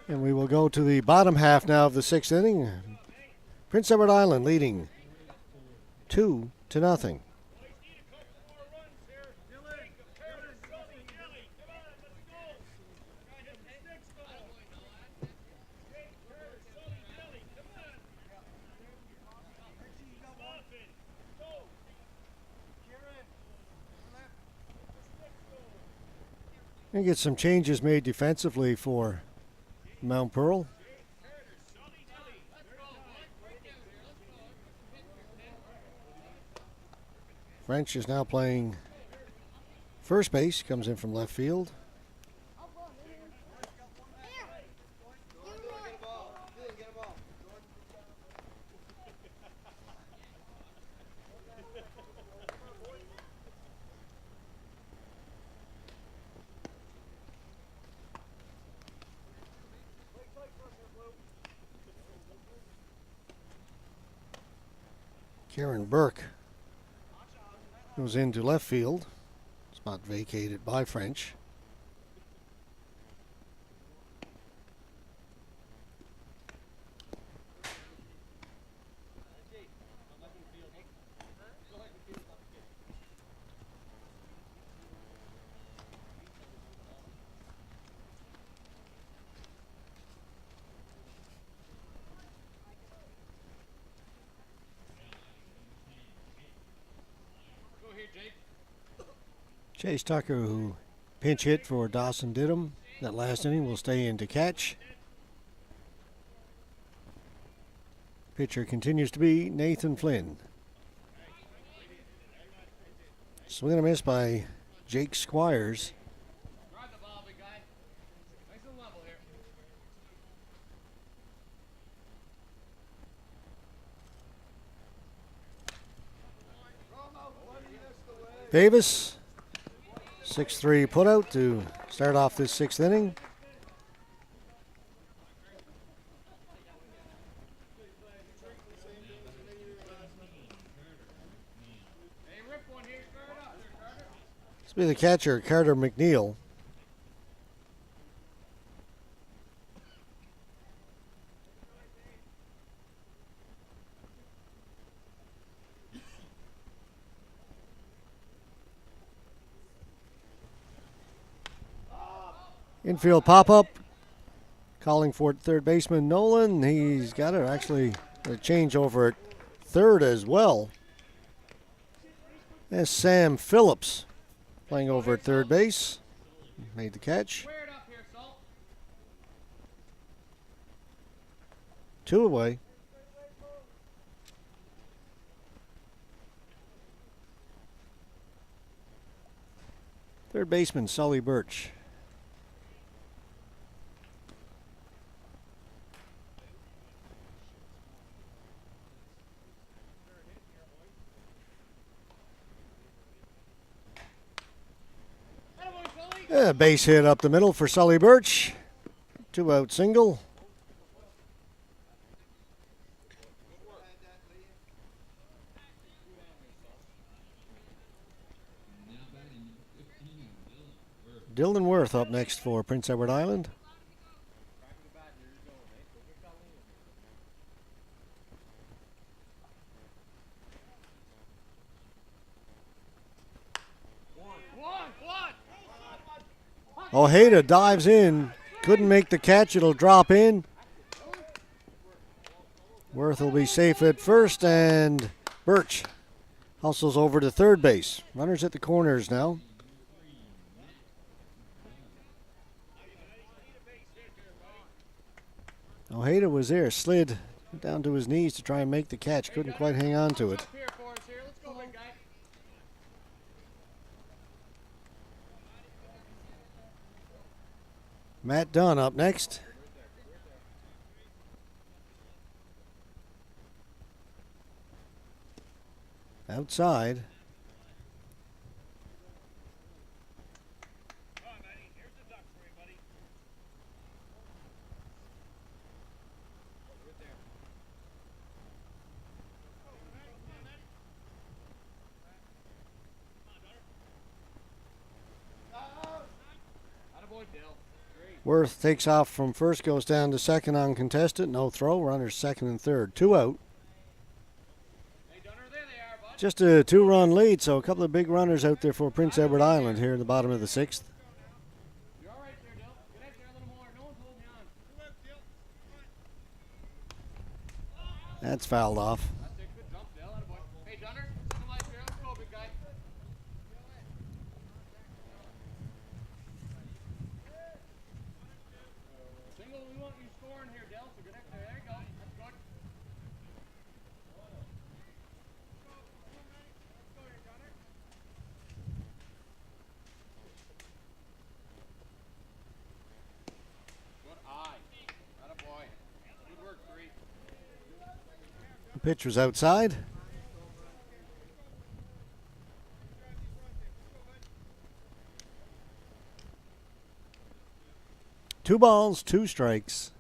And we will go to the bottom half now of the 6th inning. Prince Edward Island leading 2-0. And get some changes made defensively for Mount Pearl. French is now playing first base, comes in from left field. Karen Burke goes into left field. Spot vacated by French. Go here, Jake. Chase Tucker, who pinch hit for Dawson Didham that last inning, will stay in to catch. Pitcher continues to be Nathan Flynn. Swing and a miss by Jake Squires. Drive the ball, big guy. Nice and level here. Davis, 6-3 putout to start off this sixth inning. Hey, rip one here. Start it up. Carter. This will be the catcher, Carter McNeil. Infield pop-up, calling for third baseman Nolan. He's got it, actually a change over at third as well. That's Sam Phillips playing over at third base. Made the catch. Square it up here, Salt. 2 away. Third baseman Sully Birch. Attaboy, Sully. Base hit up the middle for Sully Birch. 2-out single. Now batting number 15, Dylan Worth. Dylan Worth up next for Prince Edward Island. Back of the bat. Here you go, mate. Go get that lead. One. Ojeda dives in. Couldn't make the catch. It'll drop in. Worth will be safe at first, and Birch hustles over to third base. Runners at the corners now. Ojeda was there, slid down to his knees to try and make the catch. Couldn't quite hang on to it. Up here for us here. Let's go, big guy. Matt Dunn up next. Outside. Come on, Matty. Here's the ducks for you, buddy. Right there. Attaboy, Dale. Great. Worth takes off from first, goes down to second uncontested. No throw. Runners second and third. 2 out. Hey, Dunner, there they are, bud. Just a 2-run lead, so a couple of big runners out there for Prince Edward Island here in the bottom of the sixth. You're all right there, Dale. Get out there a little more. No one's holding you on. That's fouled off. That's it. Good jump, Dale. Attaboy. Hey, Dunner. Come life here. Let's go, big guy. Single, we want you scoring here, Dale. So get out there. There you go. That's good. Good eye. Attaboy. Good work, 3. The pitch was outside. Two balls, 2 strikes.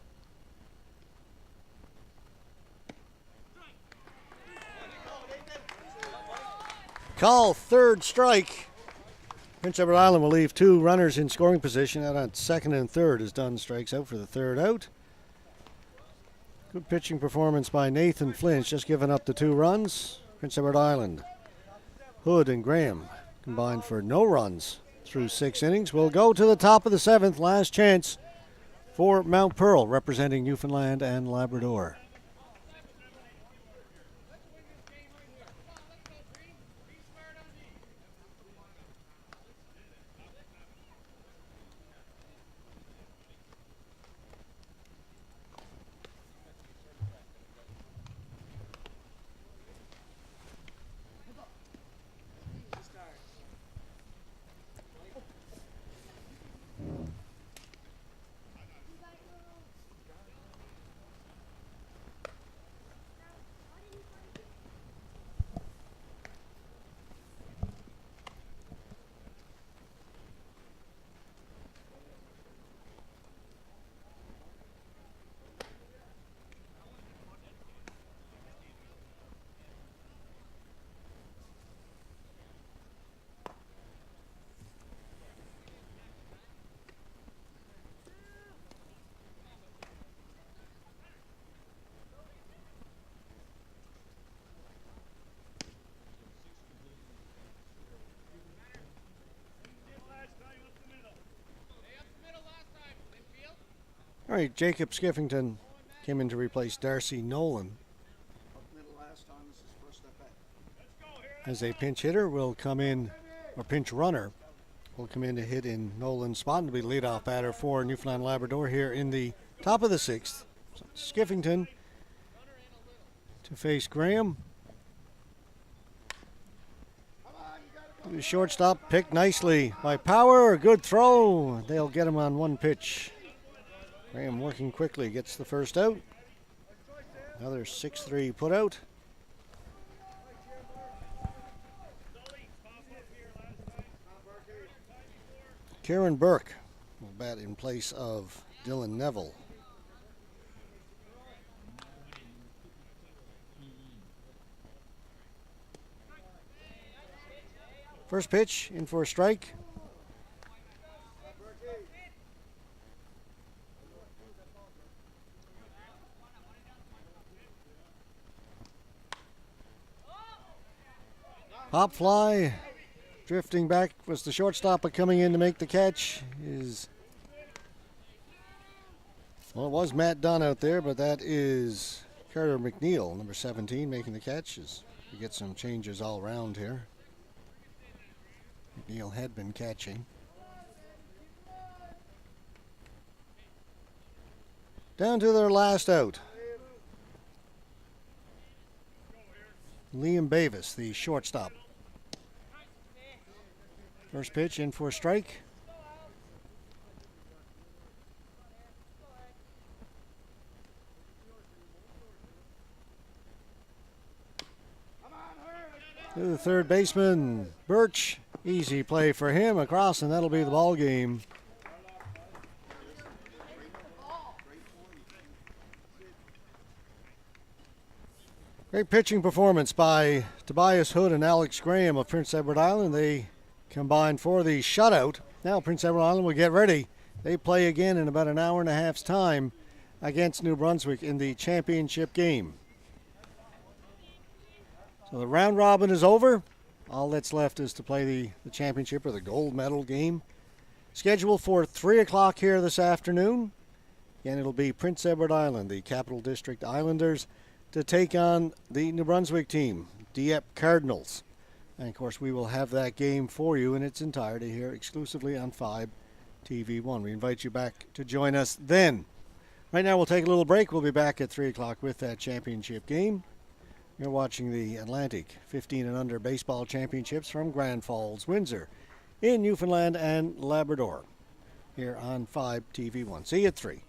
Call third strike. Prince Edward Island will leave 2 runners in scoring position out on second and third as Dunn strikes out for the 3rd out. Good pitching performance by Nathan Flinch, just giving up the 2 runs. Prince Edward Island, Hood and Graham combined for no runs through 6 innings. We'll go to the top of the 7th, last chance for Mount Pearl, representing Newfoundland and Labrador. All right, Jacob Skiffington came in to replace Darcy Nolan. Up middle last time, this is first step back. As a pinch hitter will come in, or pinch runner will come in to hit in Nolan's spot and be leadoff batter for Newfoundland Labrador here in the top of the 6th. So Skiffington to face Graham. The shortstop picked nicely by Power. A good throw. They'll get him on 1 pitch. Graham working quickly, gets the 1st out. Another 6-3 put out. Kieran Burke will bat in place of Dylan Neville. First pitch in for a strike. Pop fly, drifting back was the shortstop, but coming in to make the catch is, well, it was Matt Dunn out there, but that is Carter McNeil, number 17, making the catch as we get some changes all around here. McNeil had been catching. Down to their last out. Liam Bavis, the shortstop. First pitch in for a strike. To the third baseman, Birch. Easy play for him across, and that'll be the ball game. Great pitching performance by Tobias Hood and Alex Graham of Prince Edward Island. They combined for the shutout. Now Prince Edward Island will get ready. They play again in about an hour and a half's time against New Brunswick in the championship game. So the round robin is over. All that's left is to play the championship or the gold medal game. Scheduled for 3 o'clock here this afternoon. Again, it'll be Prince Edward Island, the Capital District Islanders, to take on the New Brunswick team, Dieppe Cardinals. And of course, we will have that game for you in its entirety here exclusively on 5 TV1. We invite you back to join us then. Right now, we'll take a little break. We'll be back at 3 o'clock with that championship game. You're watching the Atlantic 15 and under baseball championships from Grand Falls, Windsor, in Newfoundland and Labrador, here on 5 TV1. See you at 3.